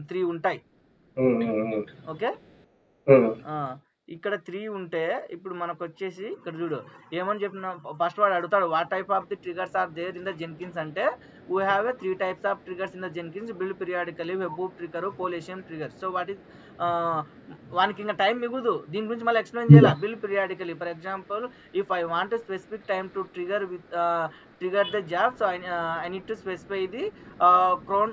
3 ఉంటాయి. ఓకే, ఇక్కడ 3 ఉంటే ఇప్పుడు మనకు వచ్చేసి ఇక్కడ చూడు ఏమని చెప్పిన, ఫస్ట్ వాడు అడుగుతాడు what type of the triggers are there in the Jenkins అంటే we have a 3 types of triggers in the Jenkins build periodically, web trigger, poll SCM trigger. So what is వానికి ఇంకా టైం మిగుదు దీని గురించి మళ్ళీ ఎక్స్ప్లెయిన్ చేయాలి. Build periodically for example if I want specific time to trigger with trigger the job, so I need to specify the cron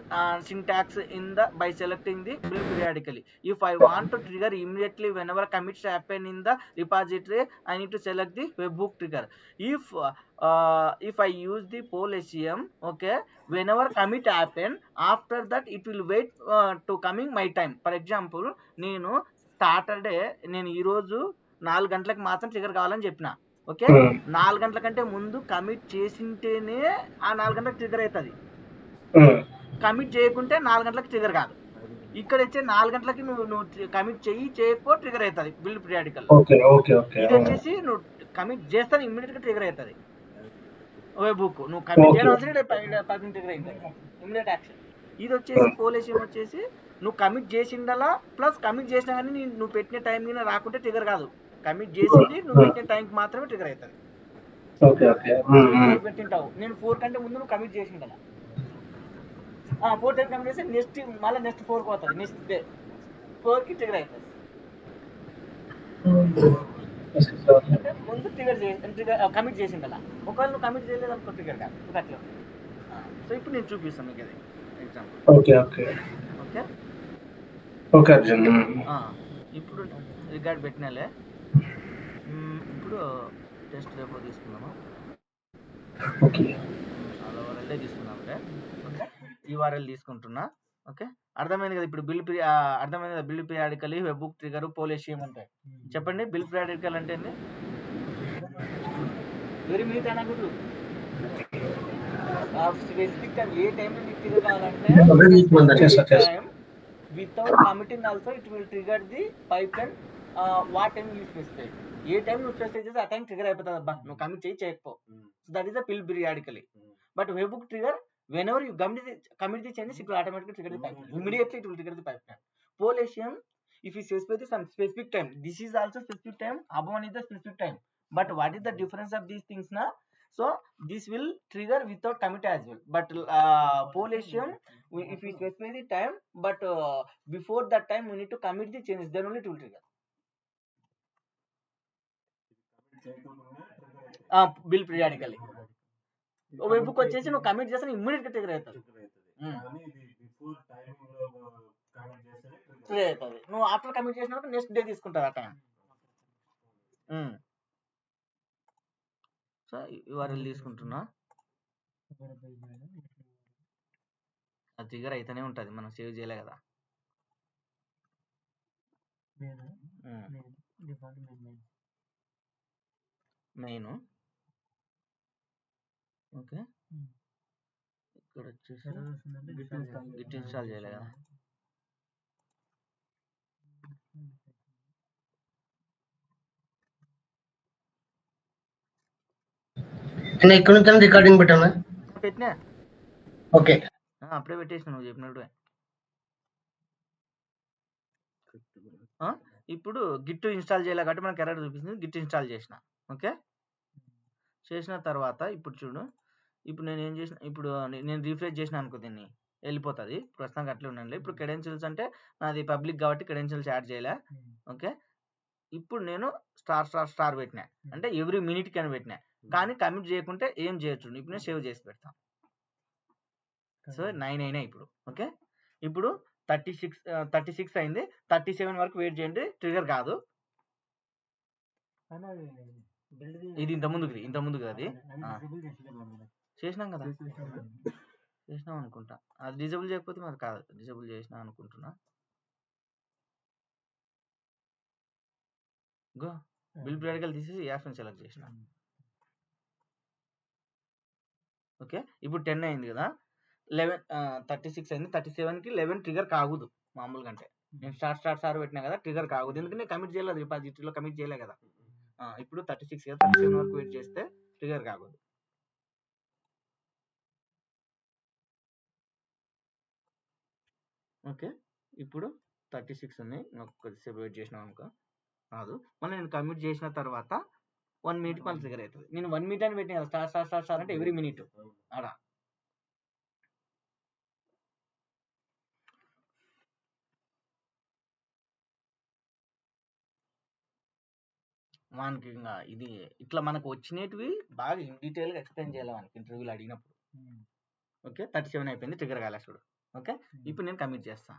syntax in the by selecting the build periodically. If I want to trigger immediately whenever commits happen in the repository, I need to select the webhook trigger. If I use the Polesium, okay, whenever commit happen, after that it will wait to coming my time. For example, నేను Saturday నేను ఈరోజు 4 గంటలకు మాత్రం trigger కావాలని చెప్పిన. Okay, 4 గంటల కంటే ముందు కమిట్ చేసింటేనే ఆ 4 గంటలకు ట్రిగర్ అవుతుంది. కమిట్ చేయకుంటే 4 గంటలకు ట్రిగర్ కాదు. ఇక్కడ వచ్చే 4 గంటలకి నువ్వు కమిట్ చేయకపో ట్రిగర్ అవుతుంది బిల్డ్ పీరియాడికల్. ఇది వచ్చేసి నువ్వు కమిట్ చేస్తే ఇమ్మీడియట్ గా ట్రిగర్ అవుతుంది వెబ్హుక్. నువ్వు కమిట్ చేయడం ట్రిగర్ అవుతుంది ఇమ్మీడియట్ యాక్షన్. ఇది వచ్చేసి పోలేషియం వచ్చేసి నువ్వు కమిట్ చేసిండలా ప్లస్ కమిట్ చేసినా కానీ నువ్వు పెట్టిన టైం మీద రాకుంటే ట్రిగర్ కాదు. కమిట్ చేసింది నువ్వు పెట్టిన టైంకి మాత్రమే ట్రిగర్ అవుతుంది. పెట్టింటావు నేను 4 కంటే ముందు నువ్వు కమిట్ చేసిండ 4 టైం కమిట్ చేస్తే నెక్స్ట్ మళ్ళీ నెక్స్ట్ 4కి పోతుంది, నెక్స్ట్ డే 4కి ట్రిగర్ అవుతుంది. అంటే ముందు ట్రిగర్ కమిట్ చేసిండ ఒకవేళ నువ్వు కమిట్ చేయలేదు అనుకో ట్రిగర్ కాదు. అట్లా. సో ఇప్పుడు నేను చూపిస్తాను మీకు అది ఎగ్జాంపుల్. ఓకే ఇప్పుడు రికార్డ్ పెట్టినాలే. ఇప్పుడు టెస్ట్ రేపు తీసుకుందాము. URL తీసుకుందాంలే. ఓకే, URL తీసుకుంటున్నా. ఓకే, అర్థమైంది కదా ఇప్పుడు అర్థమైంది కదా బిల్డ్ పీరియాడికలీ, వెబ్హుక్ ట్రిగర్, పోలేషియం అంటే. చెప్పండి బిల్డ్ పీరియాడికల్ అంటే ఏంది? వెరీ మినిట్ అనకూడదు. స్పెసిఫిక్ టైం ఏ టైంలో మీకు ట్రిగర్ కావాలంటే without committing also it will trigger the pipeline what time you specify. A time నువ్వు స్పెసిఫై చేస్తే ఆ టైం ట్రిగర్ అయిపోతుంది అబ్బా నువ్వు commit చేయకపో. So that is the build periodically. But webhook trigger whenever you commit the changes, it will automatically trigger the pipeline. Immediately it will trigger the pipeline. Polesium, if you specify some specific time, this is also specific time, above one is the specific time. But what is the difference of these things now? So this will trigger without commit as well. But Polesium, if we specify the time, but before that time we need to commit the changes, then only it will trigger. Build periodically. వెబ్హుక్ వచ్చేసి నువ్వు commit చేస్తే immediate గా trigger అవుతుంది. నువ్వు after commit చేసినప్పుడు next day తీసుకుంటావు ఆ time. So URL తీసుకుంటున్నా. అది ట్రిగర్ అయితేనే ఉంటుంది, మనం సేవ్ చేయలే కదా. మెయిన్. ఓకే, ఇక్కడ వచ్చేసి గిట్ ఇన్స్టాల్ చేయలే కదా. ఇక్కడ నుంచి రికార్డింగ్ పెట్టానా? పెట్టినా. ఓకే, అప్పుడే పెట్టేసిన నువ్వు చెప్పినట్టు. ఇప్పుడు గిట్ ఇన్స్టాల్ చేయాలి కాబట్టి మనకి ఎర్రర్ చూపిస్తుంది. గిట్ ఇన్స్టాల్ చేసిన. ఓకే, చేసిన తర్వాత ఇప్పుడు చూడు, ఇప్పుడు నేను ఏం చేసిన, ఇప్పుడు నేను రీఫ్రెష్ చేసిన అనుకో దీన్ని వెళ్ళిపోతుంది. ప్రస్తుతానికి అట్లే ఉండండి. ఇప్పుడు క్రెడెన్షియల్స్ అంటే నాది పబ్లిక్ కాబట్టి క్రెడెన్షియల్స్ యాడ్ చేయలే. ఓకే, ఇప్పుడు నేను స్టార్ పెట్టినా అంటే ఎవ్రీ మినిట్కి అని పెట్టినా, కానీ కమిట్ చేయకుంటే ఏం చేయొచ్చు. ఇప్పుడు నేను సేవ్ చేసి పెడతాను. సో 9 అయినాయి ఇప్పుడు. ఓకే, ఇప్పుడు 36 అయింది. 37 వరకు వెయిట్ చేయండి, ట్రిగర్ కాదు. ఇది ఇంత ముందుకు అది చేసినాం కదా, చేసినాం అనుకుంటా. అది డిజేబుల్ చేయకపోతే మరి కాదు, డిజేబుల్ చేసినా అనుకుంటున్నా. గో బిల్డ్ పీరియాడికల్ తీసేసి యాప్ని సెలెక్ట్ చేసిన. ఓకే, ఇప్పుడు 10 అయింది కదా, 36 అయింది. 37కి 11 ట్రిగర్ కాకూడదు మామూలుగా. అంటే నేను స్టార్ పెట్టినా కదా, ట్రిగర్ కాకూడదు ఎందుకంటే కమిట్ చేయలేదు, రిపాజిటరీలో కమిట్ చేయలే కదా. ఇప్పుడు 36 కదా, 37 వరకు వెయిట్ చేస్తే ట్రిగర్ కాకూడదు. ఓకే, ఇప్పుడు 36 ఉంది. కొద్దిసేపు వెయిట్ చేసినాం అనుకో కాదు, మళ్ళీ నేను కమిట్ చేసిన తర్వాత 1 మినిట్ మళ్ళీ ట్రిగర్ అవుతుంది. నేను 1 మినిట్ అని పెట్టిన స్టార్ స్టార్ స్టార్ స్టార్ అంటే ఎవ్రీ మినిట్ ఆడ మనకి ఇంకా ఇది ఇట్లా మనకు వచ్చినవి బాగా ఇన్ డీటెయిల్గా ఎక్స్ప్లెయిన్ చేయాలి మనకి ఇంటర్వ్యూలో అడిగినప్పుడు. ఓకే 37 అయిపోయింది, ట్రిగర్ కాలే చూడు. ఓకే ఇప్పుడు నేను కమిట్ చేస్తా.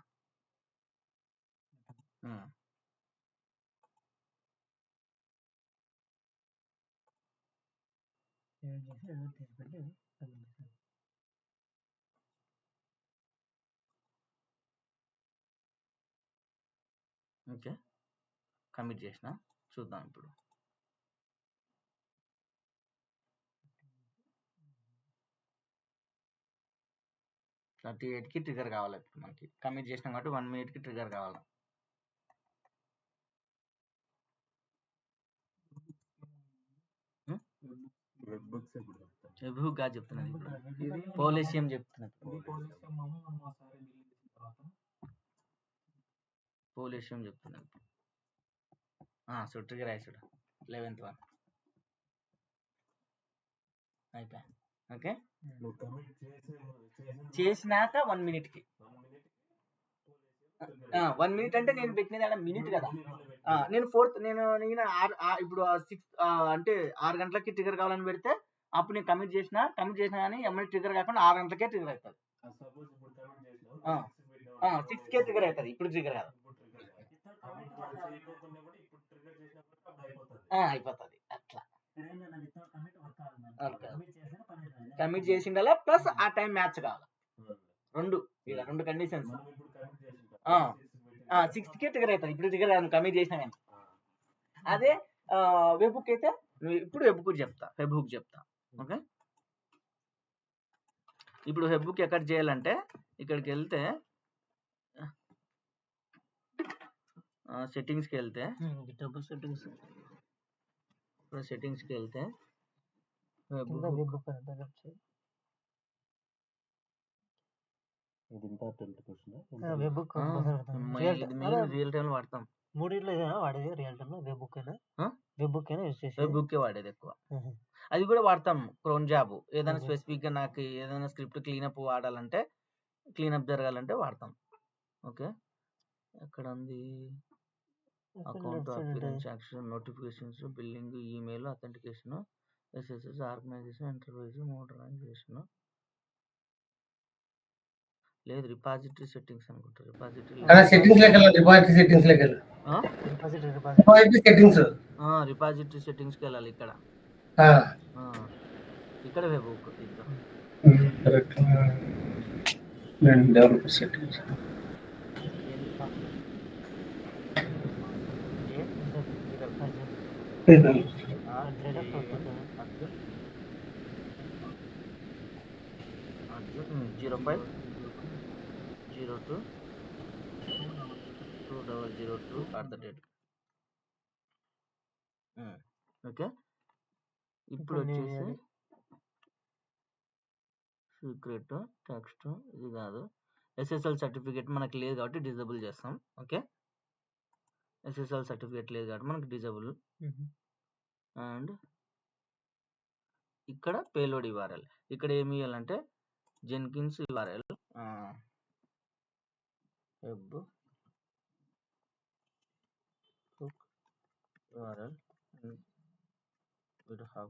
ఓకే కమిట్ చేసిన, చూద్దాం ఇప్పుడు. థర్టీ 38కి ట్రిగర్ కావాలి. ఇప్పుడు మనకి కమిట్ చేసినాం కాబట్టి 1 మినిట్కి ట్రిగర్ కావాలి. వెబ్హుక్ కాదు చెప్తున్నాను ఇప్పుడు, పోలీసియం చెప్తున్నా. పోలీసియం చెప్తున్నాను. సో ట్రిగర్ అయ్యి చూడు 11th 1 అయిపోయా. ఓకే చేసినాక 1 మినిట్కి 1 మినిట్ అంటే నేను పెట్టినది అలా మినిట్ కదా. నేను ఇప్పుడు 6 అంటే 6 గంటలకి ట్రిగర్ కావాలని పెడితే అప్పుడు నేను కమిట్ చేసిన కానీ ఎమ్మెల్యే ట్రిగర్ కాకుండా 6 గంటలకే ట్రిగర్ అవుతుంది. 6కే ట్రిగర్ అవుతుంది, ఇప్పుడు ట్రిగర్ కాదు. అయిపోతుంది అట్లా. కమిట్ చేసిండాలా ప్లస్ ఆ టైం మ్యాచ్ కావాలి. రెండు కండిషన్స్. 6కే ట్రిగర్ అవుతుంది, ఇప్పుడు ట్రిగర్ కాదు కమిట్ చేసినా కానీ. అదే వెబ్బుక్ అయితే ఇప్పుడు వెబ్బుక్ చెప్తా. ఓకే ఇప్పుడు వెబ్బుక్ ఎక్కడ చేయాలంటే ఇక్కడికి వెళ్తే సెట్టింగ్స్కి వెళ్తే సెట్టింగ్స్కి వెళ్తే రియల్ టైం వాడతాం. మూడిట్లో వాడేది రియల్ టైమ్ లో వెబ్బుక్ వాడేది ఎక్కువ. అది కూడా వాడతాం క్రోన్ జాబ్. ఏదైనా స్పెసిఫిక్ గా నాకు ఏదైనా స్క్రిప్ట్ క్లీనప్ వాడాలంటే, క్లీనప్ జరగాలంటే వాడతాం. ఓకే ఎక్కడ ఉంది account, appearance, action, notifications, billing, email, authentication, SSS, organisation, enterprise, moderation లేదు, రిపాజిటరీ సెట్టింగ్స్ అనుకుంటా. రిపాజిటరీ సెట్టింగ్స్కి వెళ్ళాలి. ఇక్కడ webhook developer settings Arjun 05022002@. Okay ఇప్పుడు వచ్చేసి సీక్రెట్ టెక్స్ట్ ఇది కాదు, ఎస్ఎస్ఎల్ సర్టిఫికేట్ మనకి లేదు కాబట్టి డిజేబుల్ చేస్తాం. ఓకే ఎస్ఎస్ఎల్ సర్టిఫికేట్ లేదు కాబట్టి మనకి డిజేబుల్. అండ్ ఇక్కడ పేలోడ్ URL, ఇక్కడ ఏమి ఇవ్వాలంటే Jenkins URL web URL GitHub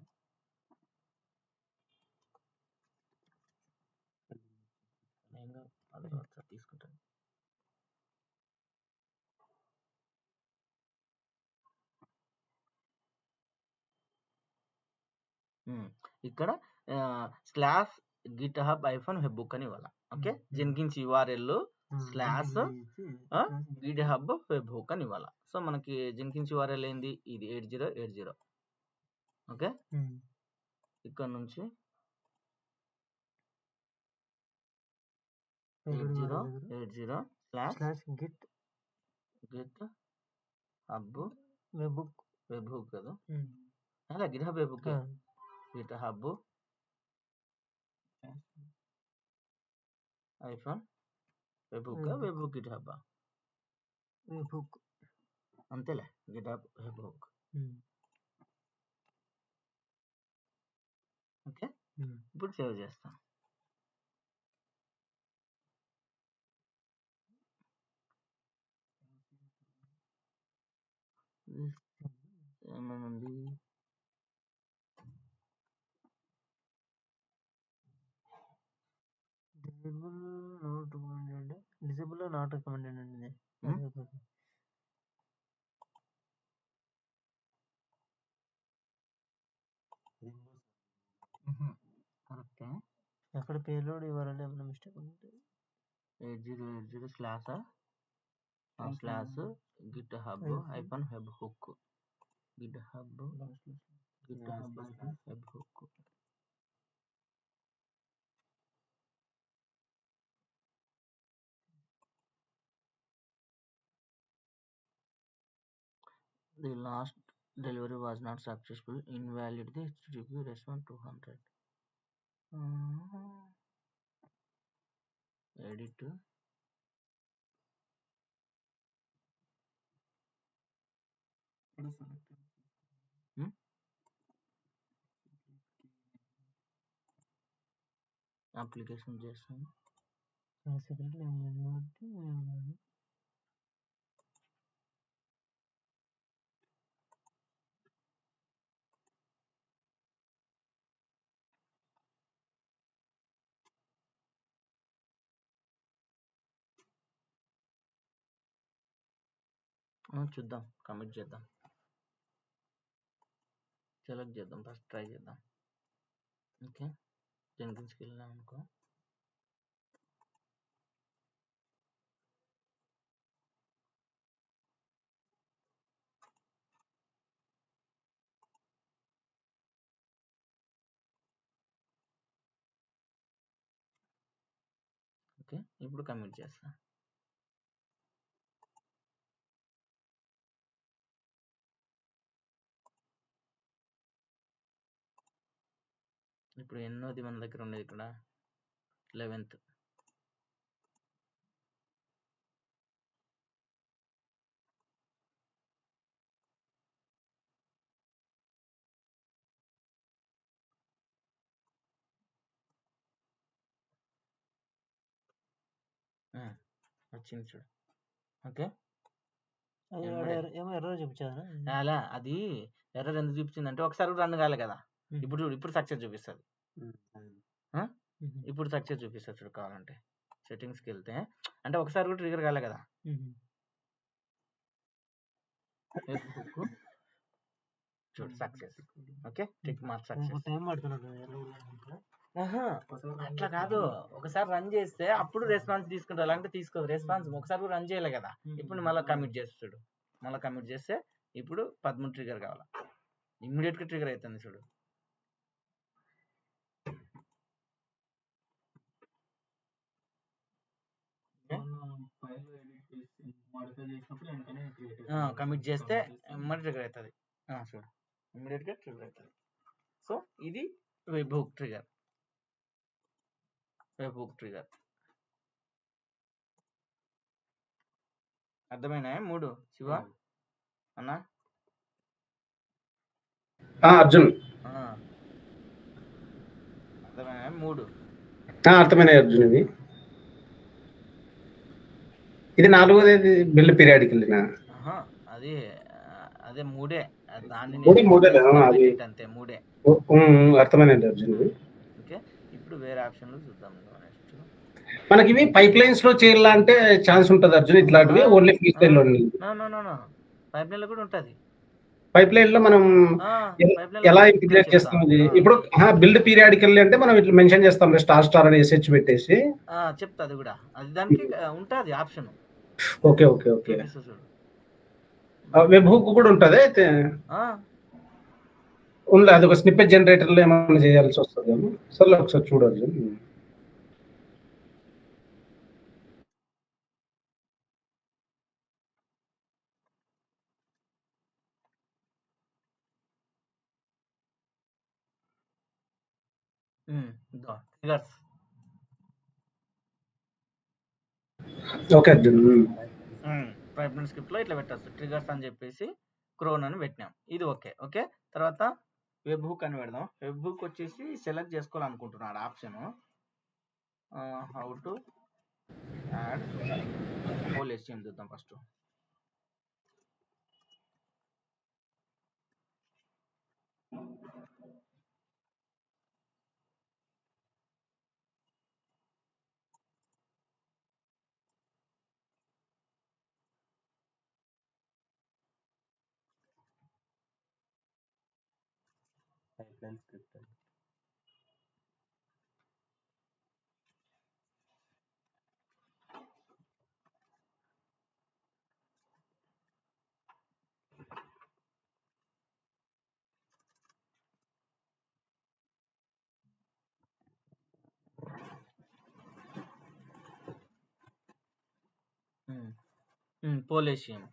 నేను అది తీసుకుంటాను. ఇక్కడ /github-webbook అని ఇవ్వాలి. Okay Jenkins URL /github webhook అని ఇవ్వాలి. సో మనకి జెన్కిన్స్ URL ఏంది, ఇది 8080. ఓకే ఇక్కడ నుంచి 8080/github webhook కదా, అలా GitHub webhook GitHub -webhook GitHub web hook. అంతేలే గిటాబ్ వెబ్ హుక్. ఓకే ఇప్పుడు సేవ్ చేస్తాం. ఏమేముంది డిజేబుల్ నాట్ రికమెండెడ్ అండి. కరెక్టే. అక్కడ పేలోడ్ ఇవ్వాలంటే ఏమైనా మిస్టేక్ ఉంటే 8080 slash Git hub hyphen web hook Git hub web hook. The last delivery was not successful. Invalid the HTTP response 200. Edit. Application చేస్తాను. చూద్దాం, కమిట్ చేద్దాం, సెలెక్ట్ చేద్దాం, ఫస్ట్ ట్రై చేద్దాం. ఓకే జెన్కిన్స్కి వెళ్ళాం అనుకో. ఓకే ఇప్పుడు కమిట్ చేస్తా. ఇప్పుడు ఎన్నోది మన దగ్గర ఉండేది ఇక్కడ 11th. వచ్చింది చూడు. ఓకే ఏమో ఎర్రర్ చూపించారా? అలా అది ఎర్రర్ ఎందుకు చూపించింది అంటే ఒకసారి కూడా రన్ కాలే కదా. ఇప్పుడు చూడు, ఇప్పుడు సక్సెస్ చూపిస్తుంది. ఇప్పుడు సక్సెస్ చూపిస్తుంది చూడు. కావాలంటే సెట్టింగ్స్కి వెళ్తే అంటే ఒకసారి కూడా ట్రిగర్ కాలే కదా. చూడు success. Okay tick mark success. Time పడుతున్నాడు. అట్లా కాదు, ఒకసారి రన్ చేస్తే అప్పుడు రెస్పాన్స్ తీసుకుంటారు, అలాంటి తీసుకోదు రెస్పాన్స్. ఒకసారి కూడా రన్ చేయలే కదా. ఇప్పుడు మళ్ళీ కమిట్ చేస్తాడు. మళ్ళీ కమిట్ చేస్తే ఇప్పుడు 13 ట్రిగర్ కావాలా, ఇమ్మీడియట్ గా ట్రిగర్ అవుతుంది చూడు. కమిట్ చేస్తే ఇమ్మీడియట్ ట్రిగర్ అవుతుంది చూడు, ఇమ్మీడియట్ గా ట్రిగర్ అవుతుంది. సో ఇది web hook trigger. Web hook trigger అర్థమైనా? 3 శివ అన్నా అర్జున్ అర్థమైనా? 3 అర్థమైన అర్జున్. ఇది 4వది బిల్డ్ పీరియాడిక్ వెళ్ళినా అది అదే 3 దాన్ని అంతే 3 అర్థమైన అర్జున్. ఓకే ఇప్పుడు వేరే ఆప్షన్లు చూద్దాం. నెక్స్ట్ మనకి ఇవి పైప్ లైన్స్ లో చేయాలంటే ఛాన్స్ ఉంటుంది అర్జున్. ఇట్లాంటివి ఓన్లీ ఫ్రీ స్టైల్ లో పైప్ లైన్ లో కూడా ఉంటది. పైప్ లైన్ లో మనం ఎలా ఇంటిగ్రేట్ చేస్తాం? ఇప్పుడు బిల్డ్ పీరియాడికల్ అంటే మనం ఇట్లా మెన్షన్ చేస్తాం స్టార్ అని ఎస్హెచ్ పెట్టేసి చెప్తా. అది కూడా అది దానికి ఉంటది option. Okay okay okay. Web hook కూడా ఉంటది అయితే ఉంది. అది ఒక స్నిప్పెట్ జనరేటర్ లో ఏమైనా చేయాల్సి వస్తుందేమో. సరే ఒకసారి చూడొచ్చు. ఓకే అర్జున్. పైప్లైన్ స్క్రిప్ట్లో ఇట్లా పెట్టచ్చు ట్రిగర్స్ అని చెప్పేసి క్రోన్ అని పెట్టినాం. ఇది ఓకే. ఓకే, తర్వాత వెబ్ హుక్ అని పెడదాం. వెబ్ హుక్ వచ్చేసి సెలెక్ట్ చేసుకోవాలనుకుంటున్నాడు option how to add whole HTML చూద్దాం ఫస్ట్. Pipeline script.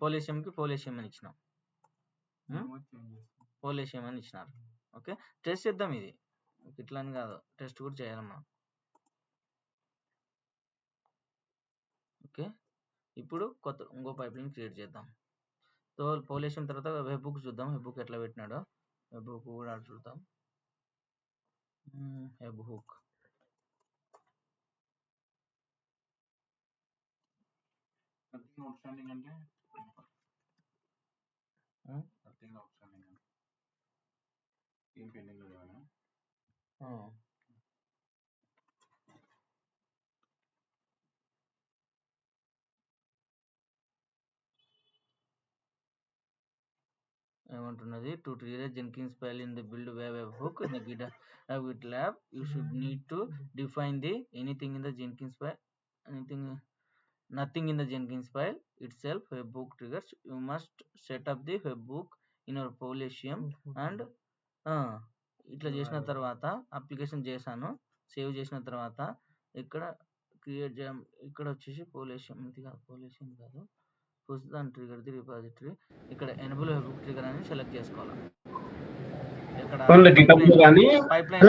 పోలేషియంకి పోలేషియం అని ఇచ్చినాం. పోలేషియం అని ఇచ్చినారు. ఓకే, టెస్ట్ చేద్దాం. ఇది ఇట్లా అని కాదు, టెస్ట్ కూడా చేయాలమ్మా. ఓకే, ఇప్పుడు ఇంకో పైప్లైన్ క్రియేట్ చేద్దాం. సో పోలేషియం తర్వాత వెబ్ బుక్ చూద్దాం. వెబ్ బుక్ ఎట్లా పెట్టినాడో వెబ్ బుక్ కూడా చూద్దాం. వెబ్ హుక్ ఏమంటున్నది, to create Jenkins file in the build webhook in the GitLab you should need to define the anything in the Jenkins file, nothing in the Jenkins file itself. Webhook triggers, you must set up the webhook in your Polysium and ఇట్లా చేసిన తర్వాత application చేశాను. Save చేసిన తర్వాత ఇక్కడ create చేయ, ఇక్కడ వచ్చేసి పోలేషియం కాదు, పుష్ దాని ట్రిగర్ ది రిపాజిటరీ, ఇక్కడ ఎనేబుల్ వెబ్హుక్ ట్రిగర్ అని సెలెక్ట్ చేసుకోవాలి. ఇక్కడ పైప్లైన్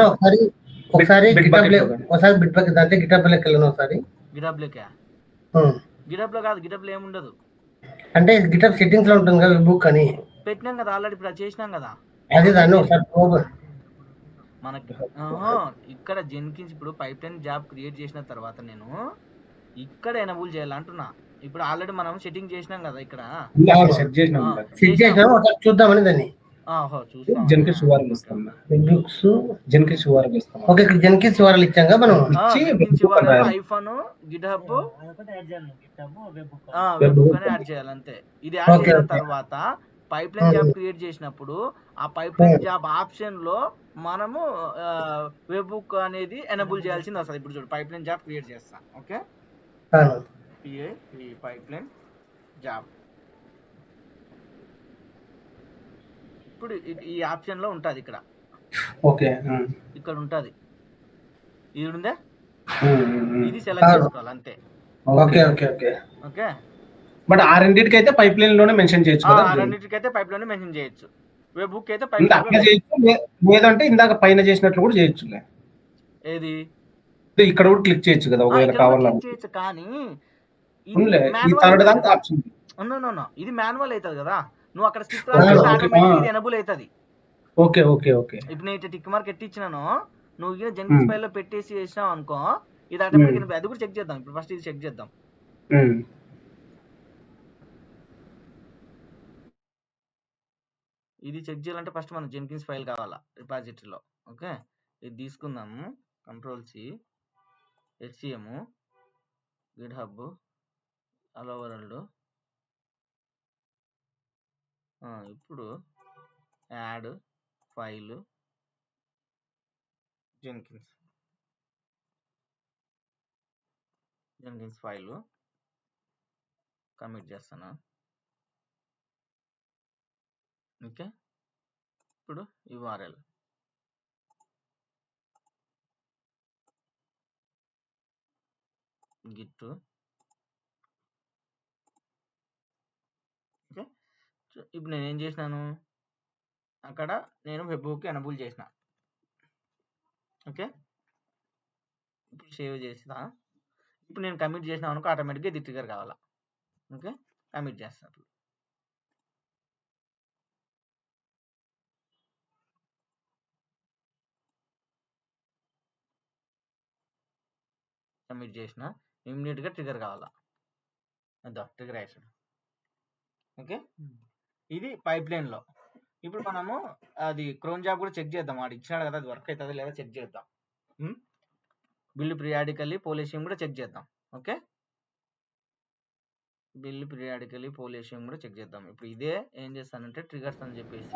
ఒకసారి గిటబ్ లో కాదు, గిటబ్ లో ఏముండదు అంటే గిటబ్ సెట్టింగ్స్ లో ఉంటుంది కదా వెబ్ బుక్ అని పెట్టినాం కదా ఆల్రెడీ, ఇప్పుడు చేసినాం కదా. అదే దాన్ని ఒకసారి మనకి ఇక్కడ జెన్కిన్స్ ఇప్పుడు పైప్లైన్ జాబ్ క్రియేట్ చేసిన తర్వాత నేను ఇక్కడ ఎనబుల్ చేయాలంటున్నా. ఇప్పుడు ఆల్రెడీ మనం సెట్టింగ్ చేసినాం కదా ఇక్కడ, చూద్దామని దాన్ని జెన్కిన్స్ URL ఇస్తాం. జెన్కిన్స్ URL ఇస్తాం. ఓకే, ఇక్కడ జెన్కిన్స్ URL ఇచ్చాంగా మనం. Jenkins URL iPhone GitHub web book అని యాడ్ చేయాలి అంతే. ఇది యాడ్ చేసిన తర్వాత పైప్లైన్ జాబ్ క్రియేట్ చేసినప్పుడు ఆ పైప్లైన్ జాబ్ ఆప్షన్ లో మనము వెబ్ బుక్ అనేది ఎనేబుల్ చేయాల్సింది వస్తుంది. ఇప్పుడు చూడు పైప్లైన్ జాబ్ క్రియేట్ చేస్తా. ఓకే, పైప్లైన్ జాబ్ ఇప్పుడు ఈ ఆప్షన్ లో ఉంటది. ఇక్కడ ఓకే, ఇక్కడ ఉంటది, ఇది ఉందే, ఇది సెలెక్ట్ చేసుకోవాలి అంతే. Okay okay okay okay, but ఆ రెండింటికి అయితే పైప్లైన్ లోనే మెన్షన్ చేయొచ్చు కదా. ఆ రెండింటికి అయితే పైప్లైన్ లోనే మెన్షన్ చేయొచ్చు. వెబ్ బుక్ అయితే పైప్లైన్ లో చేయొచ్చు, లేదంటే ఇందాక పైన చేసినట్లు కూడా చేయొచ్చు. ఏది ఇక్కడ కూడా క్లిక్ చేయొచ్చు కదా ఒకవేళ కావాలంటే చేయొచ్చు. కానీ ఇది మాన్యువల్ అవుతుంది కదా, నువ్వు అక్కడ స్క్రిప్ట్ ఆటోమేటిక్ ఎనబుల్ అవుతుంది. ఓకే ఓకే ఓకే, ఇప్పుడు నేను టిక్ మార్క్ ఎట్టిచ్చినాను, నువ్వు జెన్కిన్స్ ఫైల్ లో పెట్టేసి చేసినావు అనుకో, ఇది ఆటోమేటిక్. అది కూడా చెక్ చేద్దాం. ఇప్పుడు ఫస్ట్ ఇది చెక్ చేద్దాం. ఇది చెక్ చేయాలంటే ఫస్ట్ మనం జెన్కిన్స్ ఫైల్ కావాలా రిపాజిటరీలో. ఓకే, ఇది తీసుకుందాము. Ctrl+C, HCM, GitHub, Hello World. ఇప్పుడు add file Jenkins file commit చేస్తాను. ఓకే, ఇప్పుడు URL git. ఓకే, ఇప్పుడు నేను ఏం చేసినాను, అక్కడ నేను వెబ్ బుక్ ఎనబుల్ చేసిన. ఓకే, ఇప్పుడు సేవ్ చేస్తా. ఇప్పుడు నేను కమిట్ చేసిన అనుకో ఆటోమేటిక్గా ఇది ట్రిగర్ కావాలా. ఓకే, కమిట్ చేస్తారు. కమిట్ చేసిన ఇమ్మీడియట్గా ట్రిగర్ కావాలా, అదా ట్రిగర్ యాక్షన్. ఓకే, ఇది పైప్ లైన్లో. ఇప్పుడు మనము అది క్రోన్ జాబ్ కూడా చెక్ చేద్దాం, వాడు ఇచ్చినాడు కదా అది వర్క్ అవుతుంది లేదా చెక్ చేద్దాం. బిల్డ్ పీరియాడికల్లీ పోలీషియం కూడా చెక్ చేద్దాం. ఓకే, బిల్డ్ పీరియాడికల్లీ పోలీషియం కూడా చెక్ చేద్దాం. ఇప్పుడు ఇదే ఏం చేస్తానంటే ట్రిగర్స్ అని చెప్పేసి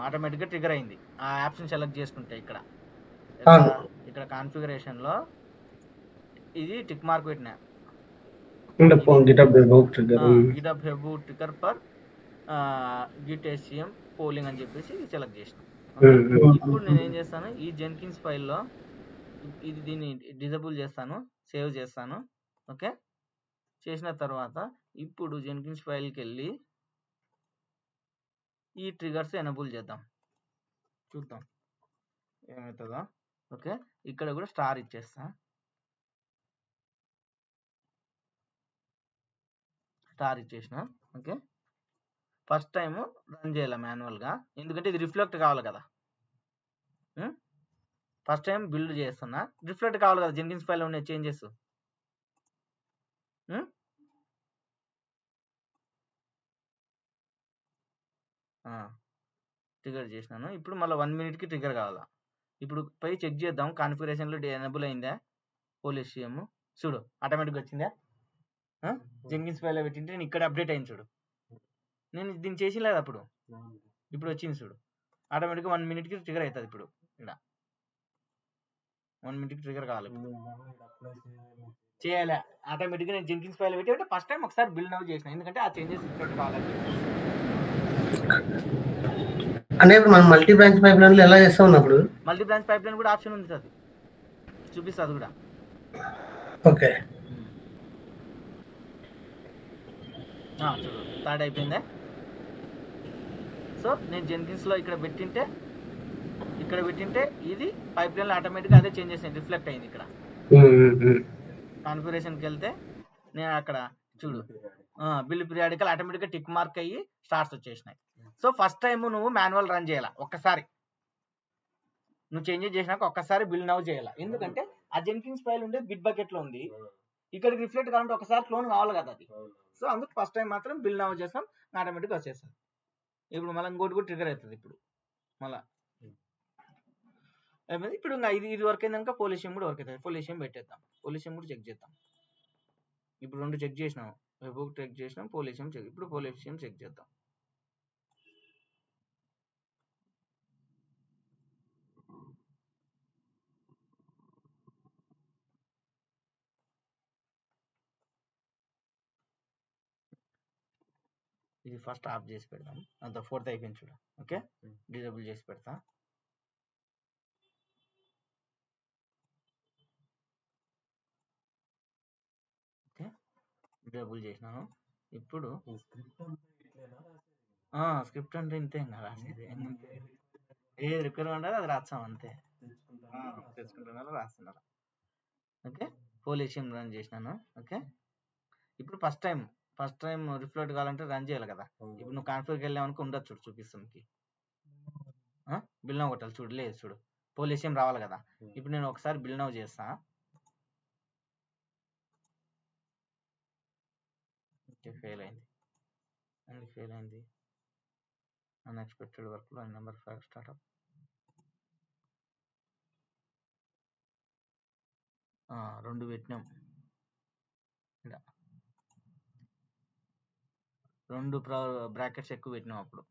ఆటోమేటిక్గా ట్రిగర్ అయింది. ఆ యాప్స్ని సెలెక్ట్ చేసుకుంటే ఇక్కడ కాన్ఫిగరేషన్ లో ఇది టిక్ మార్క్ పెట్టినా, GitHub హెబ్ trigger for Git SCM polling అని చెప్పేసి సెలెక్ట్ చేసిన. ఇప్పుడు నేను ఏం చేస్తాను, ఈ జెన్కిన్స్ ఫైల్లో దీన్ని డిజేబుల్ చేస్తాను, సేవ్ చేస్తాను. ఓకే, చేసిన తర్వాత ఇప్పుడు జెన్కిన్స్ ఫైల్కి వెళ్ళి ఈ ట్రిగర్స్ ఎనేబుల్ చేద్దాం, చూద్దాం ఏమవుతుందో. ఓకే, ఇక్కడ కూడా స్టార్ ఇచ్చేస్తా, స్టార్ ఇచ్చేసిన. ఓకే, ఫస్ట్ టైం రన్ చేయాలి మాన్యువల్గా, ఎందుకంటే ఇది రిఫ్లెక్ట్ కావాలి కదా. ఫస్ట్ టైం బిల్డ్ చేస్తున్నా, రిఫ్లెక్ట్ కావాలి కదా జెన్కిన్స్ ఫైల్లో ఉండే చేంజెస్. ట్రిగర్ చేసినాను. ఇప్పుడు మళ్ళీ 1 minute ట్రిగర్ కావాలా. ఇప్పుడు పై చెక్ చేద్దాం కాన్ఫిగరేషన్లో ఎనేబుల్ అయిందా పోలీషియం. చూడు ఆటోమేటిక్గా వచ్చిందా, జెన్కిన్స్ ఫైల్లో పెట్టింటే నేను ఇక్కడ అప్డేట్ అయింది చూడు, నేను దీన్ని చేసి లేదు అప్పుడు, ఇప్పుడు వచ్చింది చూడు ఆటోమేటిక్గా 1 minute ట్రిగర్ అవుతుంది. ఇప్పుడు ఇక్కడ 1 minute ట్రిగర్ కావాలి చేయాలి ఆటోమేటిక్గా. నేను జెన్కిన్స్ ఫైల్ పెట్టి అంటే ఫస్ట్ టైం ఒకసారి బిల్డ్ నౌ చేసిన, ఎందుకంటే ఆ చేంజెస్ రిఫ్లెక్ట్ కావాలని. అంటే ఇప్పుడు మనం మల్టీ బ్రాంచ్ పైప్ లైన్ ఎలా చేస్తాం ఉన్నప్పుడు మల్టీ బ్రాంచ్ పైప్ లైన్ కూడా ఆప్షన్ ఉంది సార్, చూపిస్తుంది కూడా. ఓకే, చూడు స్టార్ట్ అయిపోయిందా. సో నేను జెన్కిన్స్లో ఇక్కడ పెట్టింటే ఇది పైప్ లైన్లో ఆటోమేటిక్గా అదే చేంజ్ చేసింది, రిఫ్లెక్ట్ అయింది. ఇక్కడ కాన్ఫిగరేషన్కి వెళ్తే నేను అక్కడ చూడు బిల్డ్ పీరియాడికల్ ఆటోమేటిక్గా టిక్ మార్క్ అయ్యి స్టార్ట్స్ వచ్చేసినాయి. సో ఫస్ట్ టైం నువ్వు మాన్యువల్ రన్ చేయాల, ఒక్కసారి నువ్వు చేంజెస్ చేసినాక ఒక్కసారి బిల్డ్ నౌ చేయాలి, ఎందుకంటే ఆ జెన్కిన్స్ ఫైల్ ఉండే బిట్ బకెట్లో ఉంది, ఇక్కడికి రిఫ్లెక్ట్ కావాలంటే ఒకసారి క్లోన్ కావాలి కదా అది. సో అందుకు ఫస్ట్ టైం మాత్రం బిల్డ్ నౌ చేస్తాం, ఆటోమేటిక్గా వచ్చేస్తుంది. ఇప్పుడు మళ్ళీ ఇంకోటి కూడా ట్రిగర్ అవుతుంది. ఇప్పుడు మళ్ళీ ఇప్పుడు ఇంకా ఇది వర్క్ అయిందాక పోలీషియం కూడా వర్క్ అవుతుంది. పోలీషియం పెట్టేద్దాం, పోలీషియం కూడా చెక్ చేద్దాం. ఇప్పుడు 2 చెక్ చేసినాం, వెబ్ చెక్ చేసినాం, పోలీషియం చెక్. ఇప్పుడు పోలీషియం చెక్ చేద్దాం. ఇది ఫస్ట్ ఆఫ్ చేసి పెడదాం, అంత 4th అయిపోయింది చూడు. ఓకే, డిజేబుల్ చేసి పెడతా. ఓకే, డిజేబుల్ చేసినాను. ఇప్పుడు స్క్రిప్ట్ అంటే ఇంతే ఇంకా రాసేది, ఏది రిక్వైర్మెంట్ అది రాస్తాం అంతే, తెచ్చుకుంటున్నారు రాస్తున్నారు. ఓకే, పోలీషియం రన్ చేసినాను. ఓకే, ఇప్పుడు ఫస్ట్ టైం రిఫ్లెక్ట్ కావాలంటే రన్ చేయాలి కదా. ఇప్పుడు నువ్వు కాన్ఫిగర్కి వెళ్ళామనుకో ఉండదు చూడు, చూపిస్తుంది బిల్ నౌ కొట్టాలి చూడు, లేదు చూడు పోలీషియం రావాలి కదా. ఇప్పుడు నేను ఒకసారి బిల్ నౌ చేస్తా. ఓకే, ఫెయిల్ అయింది అన్ఎక్స్పెక్టెడ్ వర్క్లో నెంబర్ 5 స్టార్ట్అప్. రెండు పెట్టినాం, ఇక్కడ 2 బ్రాకెట్స్ ఎక్కువ పెట్టినాం అప్పుడు.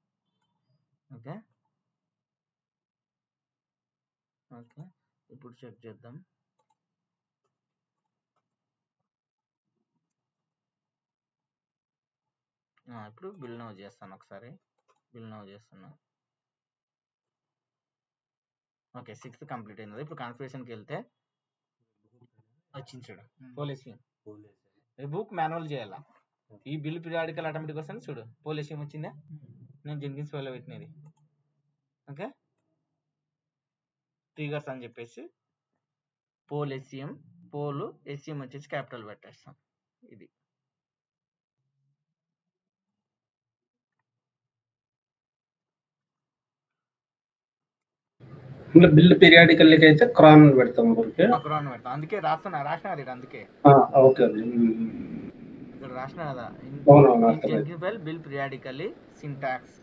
ఓకే, ఇప్పుడు చెక్ చేద్దాం. ఇప్పుడు బిల్ నౌ చేస్తాను, ఒకసారి బిల్ నౌ చేస్తున్నా. ఓకే, 6th కంప్లీట్ అయింది. ఇప్పుడు కాన్ఫిగరేషన్కి వెళ్తే వచ్చింది చూడు పోలీషియం. బుక్ మాన్యువల్ చేయాలా, ఈ బిల్ పీరియాడికల్ ఆటోమేటిక్ వస్తుంది చూడు, పోలీషియం వచ్చిందా. నేను జెన్కిన్స్ ఫైల్లో పెట్టినది. ఓకే, ట్రిగర్స్ అని చెప్పేసి పోలీషియం, పోలు ఎస్సిఎం వచ్చేసి క్యాపిటల్ పెట్టేస్తాం. ఇది. ఇంకా బిల్డ్ పీరియాడికల్కి అయితే క్రాన్ పెడతాం ఊరికే. క్రాన్ పెడతాం, అందుకే రాసిన అది అందుకే ఓకే. ఇక్కడ రాసిన కదా, అవునవును, Jenkins file build periodically syntax.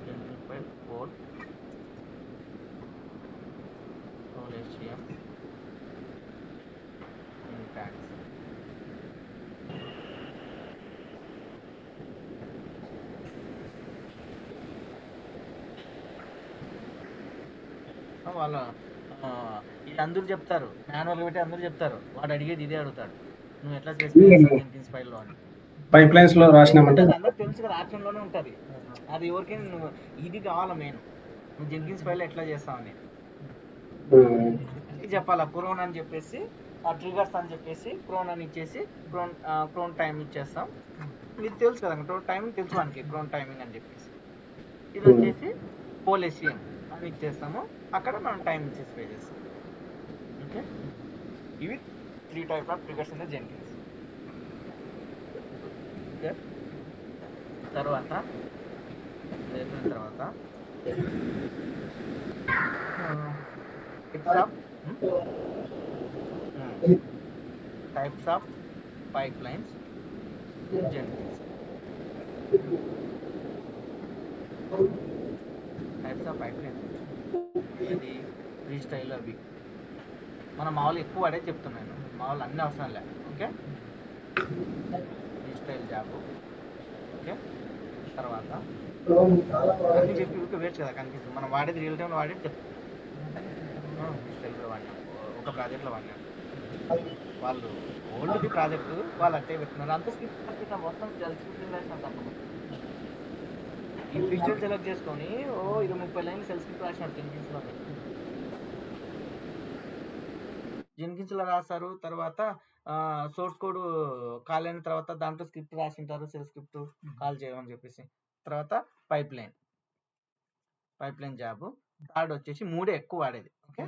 Jenkins file code HTML syntax. వాళ్ళ ఇది అందరూ చెప్తారు, మాన్యువల్ పెట్టి అందరూ చెప్తారు, వాడు అడిగేది ఇదే అడుగుతాడు, నువ్వు ఎట్లా చేస్తావు జెన్కిన్స్ ఫైల్లో అని. పైప్ లైన్స్ లో రాసినామంటే అందరికి తెలుసు కదా, ఆప్షన్ లోనే ఉంటది అది. ఎవరికైనా నువ్వు ఇది కావాలా మెయిన్, నువ్వు జెన్కిన్స్ ఫైల్ ఎట్లా చేస్తావని చెప్పాలా. క్రోన్ అని చెప్పేసి ట్రిగర్స్ అని చెప్పేసి క్రోన్ అని ఇచ్చేసి క్రోన్ టైం ఇచ్చేస్తాం. మీకు తెలుసు కదా క్రోన్ టైమింగ్ తెలుసు మనకి, క్రోన్ టైమింగ్ అని చెప్పేసి. ఇది వచ్చేసి పోలేసియం అని ఇచ్చేస్తాము, అక్కడ మనం టైం ఇచ్చేసి పే చేస్తాం. ఓకే, ఇవి 3 types of triggers in the Jenkins. Okay, తర్వాత types of pipelines in Jenkins. Types of pipelines ఇది ఫ్రీ స్టైల్ అవి మనం మామూలు ఎక్కువ వాడే చెప్తున్నాను, మామూలు అన్నీ అవసరం లే. Okay, free style job. Okay, తర్వాత అన్ని చెప్పి ఊరికే వేస్ట్ కదా కనిపిస్తుంది, మనం వాడేది రియల్ టైంలో వాడేది చెప్తాం. ఫ్రీ స్టైల్లో వాడినాం, ఒక ప్రాజెక్ట్లో వాడినాం. వాళ్ళు ఓల్డ్ది ప్రాజెక్టు వాళ్ళు అట్టే పెట్టుకున్నారు, అంత స్క్రిప్ట్ మొత్తం స్క్రిప్ట్ రాసినట్టు. ఈ ఫీచర్ సెలెక్ట్ చేసుకొని ఇది 30 లైన్లు సెల్ స్క్రిప్ట్ రాసినాడు జెన్కిన్స్ లో రాస్తారు. తర్వాత సోర్స్ కోడ్ కాల్ అయిన తర్వాత దాంట్లో స్క్రిప్ట్ రాసింటారు, సెల్ స్క్రిప్ట్ కాల్ చేయమని చెప్పేసి. తర్వాత పైప్ లైన్ జాబ్. థర్డ్ వచ్చేసి 3 ఎక్కువ వాడేది. ఓకే,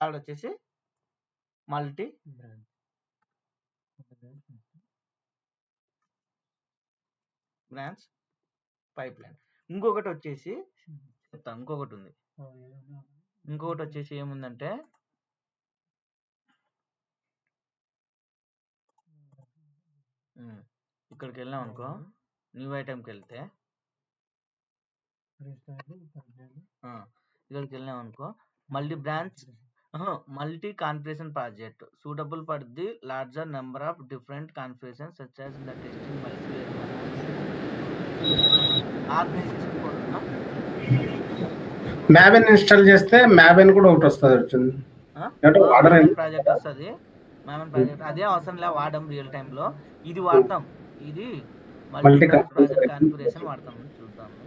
థర్డ్ వచ్చేసి మల్టీ బ్రాంచ్ పైప్ లైన్. ఇంకొకటి వచ్చేసి చెప్తాను, ఇంకొకటి వచ్చేసి ఏముందంటే ఇక్కడికి వెళ్ళాం అనుకో, న్యూ ఐటెంకి వెళ్తే ఇక్కడికి వెళ్ళాం అనుకో, multi configuration project suitable for the larger number of different configuration such as the testing మల్టీవేర్ ఆర్గనైజేషన్ కోసం. మ్యాబెన్ ఇన్స్టాల్ చేస్తే మ్యాబెన్ కూడా ఒకటి వస్తుంది, ప్రాజెక్ట్ వస్తుంది. మ్యాబెన్ ప్రాజెక్ట్ అదే అవసరం లే, వాడడం రియల్ టైంలో. ఇది వాడతాం, ఇది మల్టీ ప్రాజెక్ట్ కాన్ఫిగరేషన్ వాడతాం. చూద్దాము,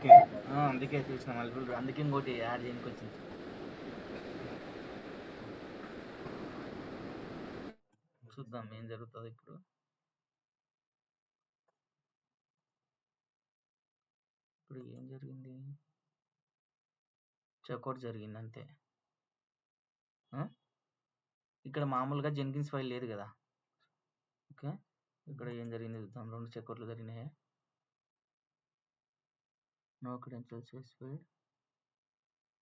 ఓకే అందుకే చూసిన మల్టిపుల్ అందుకే ఇంకోటి యాడ్ చేయడానికి వచ్చింది. చూద్దాం ఏం జరుగుతుంది ఇప్పుడు. ఇప్పుడు ఏం జరిగింది, చెక్అవుట్ జరిగింది అంతే. ఇక్కడ మామూలుగా జెన్కిన్స్ ఫైల్ లేదు కదా. ఓకే ఇక్కడ ఏం జరిగింది చూద్దాం. 2 చెక్అవుట్లు జరిగినాయి. No credential specified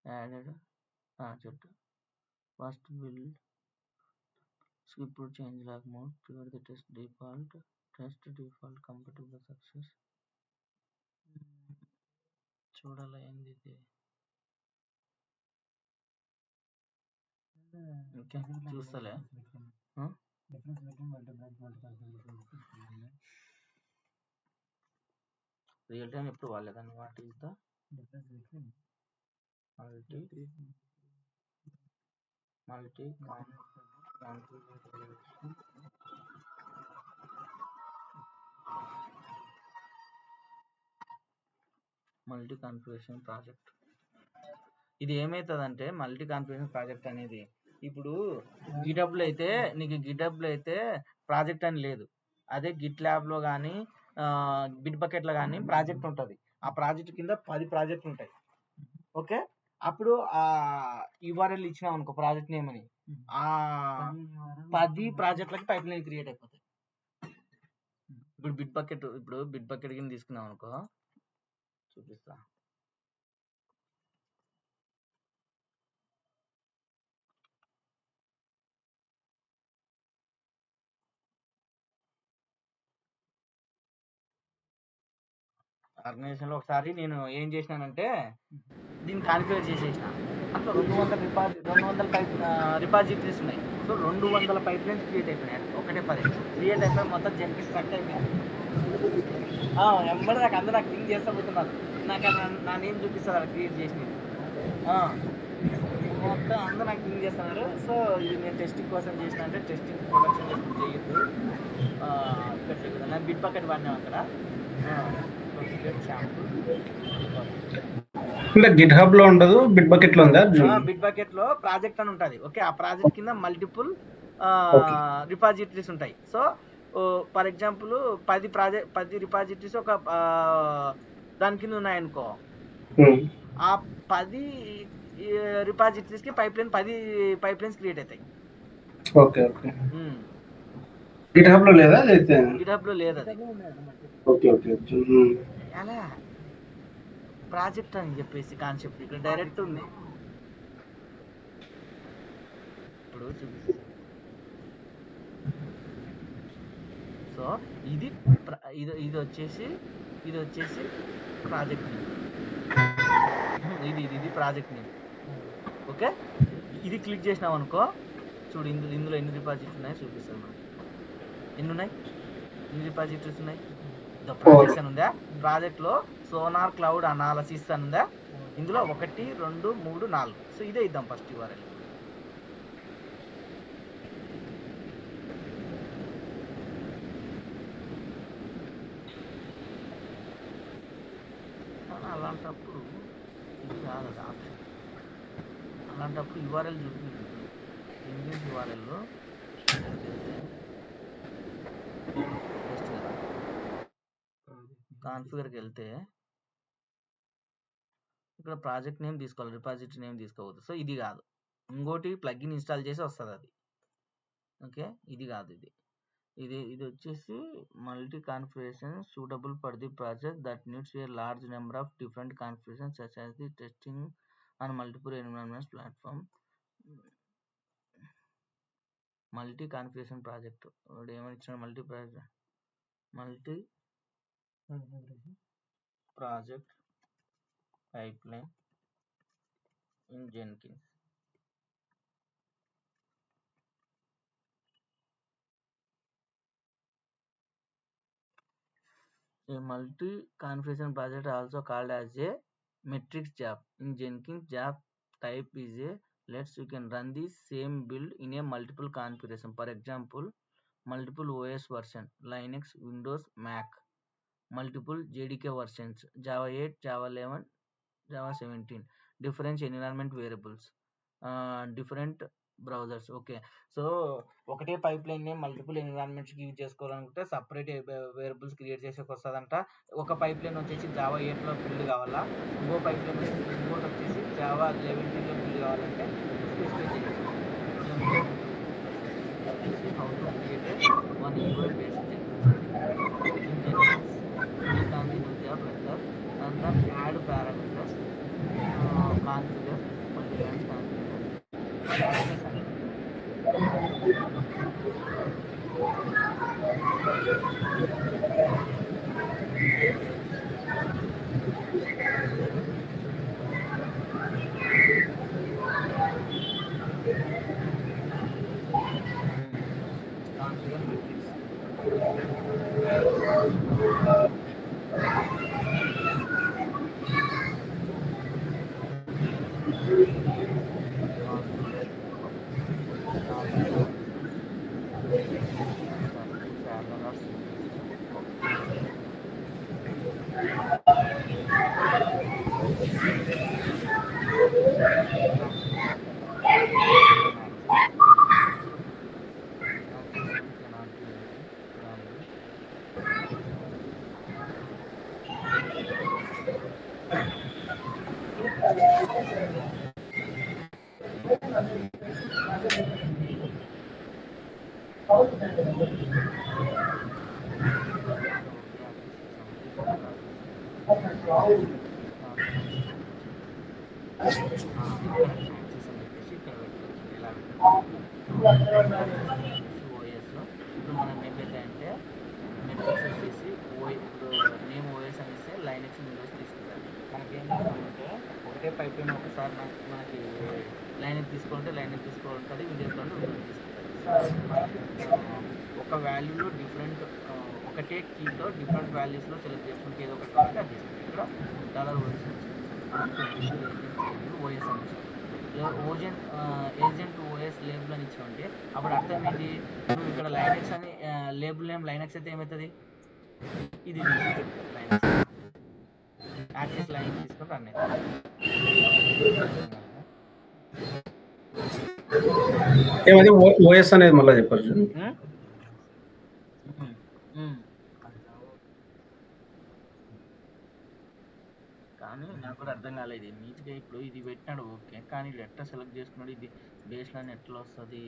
added project first build skip change log mode trigger the test default compatible success. చూడాలి ఏంది ఇది. ఓకే చూస్తలే. రియల్ టైం ఎప్పుడు వాడలేదండి. What is the multi configuration project. ఇది ఏమవుతుందంటే మల్టీ కాన్ఫిగరేషన్ ప్రాజెక్ట్ అనేది ఇప్పుడు గిటబ్లో అయితే నీకు గిటబ్లో అయితే ప్రాజెక్ట్ అని లేదు. అదే గిట్ ల్యాబ్లో కానీ బిట్ బకెట్లో కానీ ప్రాజెక్ట్ ఉంటుంది. ఆ ప్రాజెక్ట్ కింద 10 ప్రాజెక్టులు ఉంటాయి. ఓకే అప్పుడు ఆ యూఆర్ఎల్ ఇచ్చినాం అనుకో ప్రాజెక్ట్ నేమ్ అని, ఆ 10 ప్రాజెక్టులకి పైప్ లైన్ క్రియేట్ అయిపోతాయి. ఇప్పుడు బిట్ బకెట్ కింద తీసుకున్నాం అనుకో, చూపిస్తా. ఆర్గనైజేషన్లో ఒకసారి నేను ఏం చేసినానంటే దీన్ని కాన్ఫిగర్ చేసేసిన. అట్లా 200 రిపాజిటరీస్ ఉన్నాయి. సో 200 పైప్ లైన్స్ క్రియేట్ అయిపోయినాయి. ఒకటే 10 క్రియేట్ అయిపోయి మొత్తం జంకి స్ట్రక్ అయిపోయింది. ఎంబడి నాకు అందరూ నాకు థింక్ చేస్తా పోతున్నారు. నాకు నా నేమ్ చూపిస్తారు అలా క్రియేట్ చేసినది. మొత్తం అందరూ నాకు థింక్ చేస్తున్నారు. సో ఇది నేను టెస్టింగ్ కోసం చేసిన అంటే టెస్టింగ్ ప్రొడక్షన్ చేయొద్దు. ఇక్కడ చేయకూడదు. నేను బిట్ బకెట్ వాడినాం అక్కడ. అంటే గిట్ హబ్ లో ఉండదు, బిట్ బకెట్ లో ఉందా? బిట్ బకెట్ లో ప్రాజెక్ట్ అని ఉంటది. ఓకే ఆ ప్రాజెక్ట్ కింద మల్టిపుల్ రిపాజిటరీస్ ఉంటాయి. సో ఫర్ ఎగ్జాంపుల్ 10 రిపాజిటరీస్ ఒక దాని కింద ఉన్నాయనుకో, ఆ 10 రిపాజిటరీస్ కి 10 పైప్ లైన్స్ క్రియేట్ అవుతాయి. ఓకే ఓకే గిట్ హబ్ లో లేదా? గిట్ హబ్ లో లేదు అది. ఓకే ఓకే అలా ప్రాజెక్ట్ అని చెప్పేసి కాన్సెప్ట్ ఇక్కడ డైరెక్ట్ ఉంది. ఇప్పుడు చూపిస్తా. సో ఇది వచ్చేసి ప్రాజెక్ట్ నేమ్. ఇది ప్రాజెక్ట్ నేమ్. ఓకే ఇది క్లిక్ చేసినాం అనుకో, చూడు ఇందులో ఎన్ని రిపాజిటరీస్ ఉన్నాయో చూపిస్తాను మనకి. ఎన్ని రిపాజిటరీస్ ఉన్నాయి? ద ప్రాజెక్ట్ అని ఉందా, ప్రాజెక్ట్ లో సోనార్ క్లౌడ్ అనాలసిస్ అని ఉందా, ఇందులో 1 2 3 4. సో ఇదే ఇద్దాం ఫస్ట్ యూఆర్ఎల్. అలాంటప్పుడు ఇది కాదు అది ఆప్షన్. అలాంటప్పుడు యూఆర్ఎల్ చూపించు. ఇంగ్లీష్ యూఆర్ఎల్లో కాన్ఫిగర్కి వెళ్తే ఇక్కడ ప్రాజెక్ట్ నేమ్ తీసుకోవాలి, రిపాజిటరీ నేమ్ తీసుకోవద్దు. సో ఇది కాదు, ఇంకోటి ప్లగ్ఇన్ ఇన్స్టాల్ చేసి వస్తుంది అది. ఓకే ఇది కాదు, ఇది వచ్చేసి multi configuration suitable for the project that needs a large number of different configuration such as the testing on multiple environments platform. Multi configuration project ఏమని ఇచ్చిన, multi project pipeline in Jenkins. A multi-configuration project also called as a matrix job. In Jenkins, job type is a you can run the same build in a multiple configuration. For example, multiple OS version, Linux, Windows, Mac, multiple JDK versions, Java 8, Java 11, Java 17, different environment variables, different browsers. Okay, so ఒకటే pipe line multiple ఎన్విరాన్మెంట్స్కి use చేసుకోవాలనుకుంటే separate variables create చేసేకి వస్తుందంట. ఒక pipe line వచ్చేసి Java 8లో build కావాలా, ఇంకోటి వచ్చేసి Java 11లో build కావాలంటే స్పెసిఫై చేయాలి. How to create one UI based click on the new tab like that and then add parameters, configure multi-line configure. Configure metrics. ఇప్పుడు మనం ఏం పెట్టాయంటే మెట్రిక్స్ వచ్చేసి ఇప్పుడు నేమ్ ఓఎస్ అనేసి లైనెక్స్ విండోస్ తీసుకుంటాం. మనకి ఏం చేస్తామంటే ఒకటే పైప్ లైన్ ఒకసారి మనకి లైనెక్స్ తీసుకోవాలంటే లైనెక్స్ తీసుకోవాలంటుంది, విండోస్ అంటే విండోస్ తీసుకుంటాం. ఒక వాల్యూలో డిఫరెంట్ ఒకటే కీలో డిఫరెంట్ వాల్యూస్లో సెలెక్ట్ చేసుకుంటే ఏదో ఒకటి కావాలంటే అది తీసుకుంటాం. ఇక్కడ $ఓఎస్ అని ఏజెంట్ ఓఎస్ లేబుల్ అని ఇచ్చామంటే అప్పుడు అర్థం ఏంటి, నువ్వు ఇక్కడ లైనెక్స్ అని లేబుల్ నేమ్ లైనెక్స్ అయితే ఏమవుతుంది, ఇది లైనెక్స్ యాక్సెస్ లైనెక్స్ తీసుకొని రన్ ఏమది ఓఎస్ అనేది మళ్ళీ చెప్పచ్చు. కానీ నాకు కూడా అర్థం కాలేదు నీట్గా. ఇప్పుడు ఇది పెట్టినాడు ఓకే, కానీ ఇది ఎట్లా సెలెక్ట్ చేసుకున్నాడు, ఇది బేస్ లైన్ ఎట్లా వస్తుంది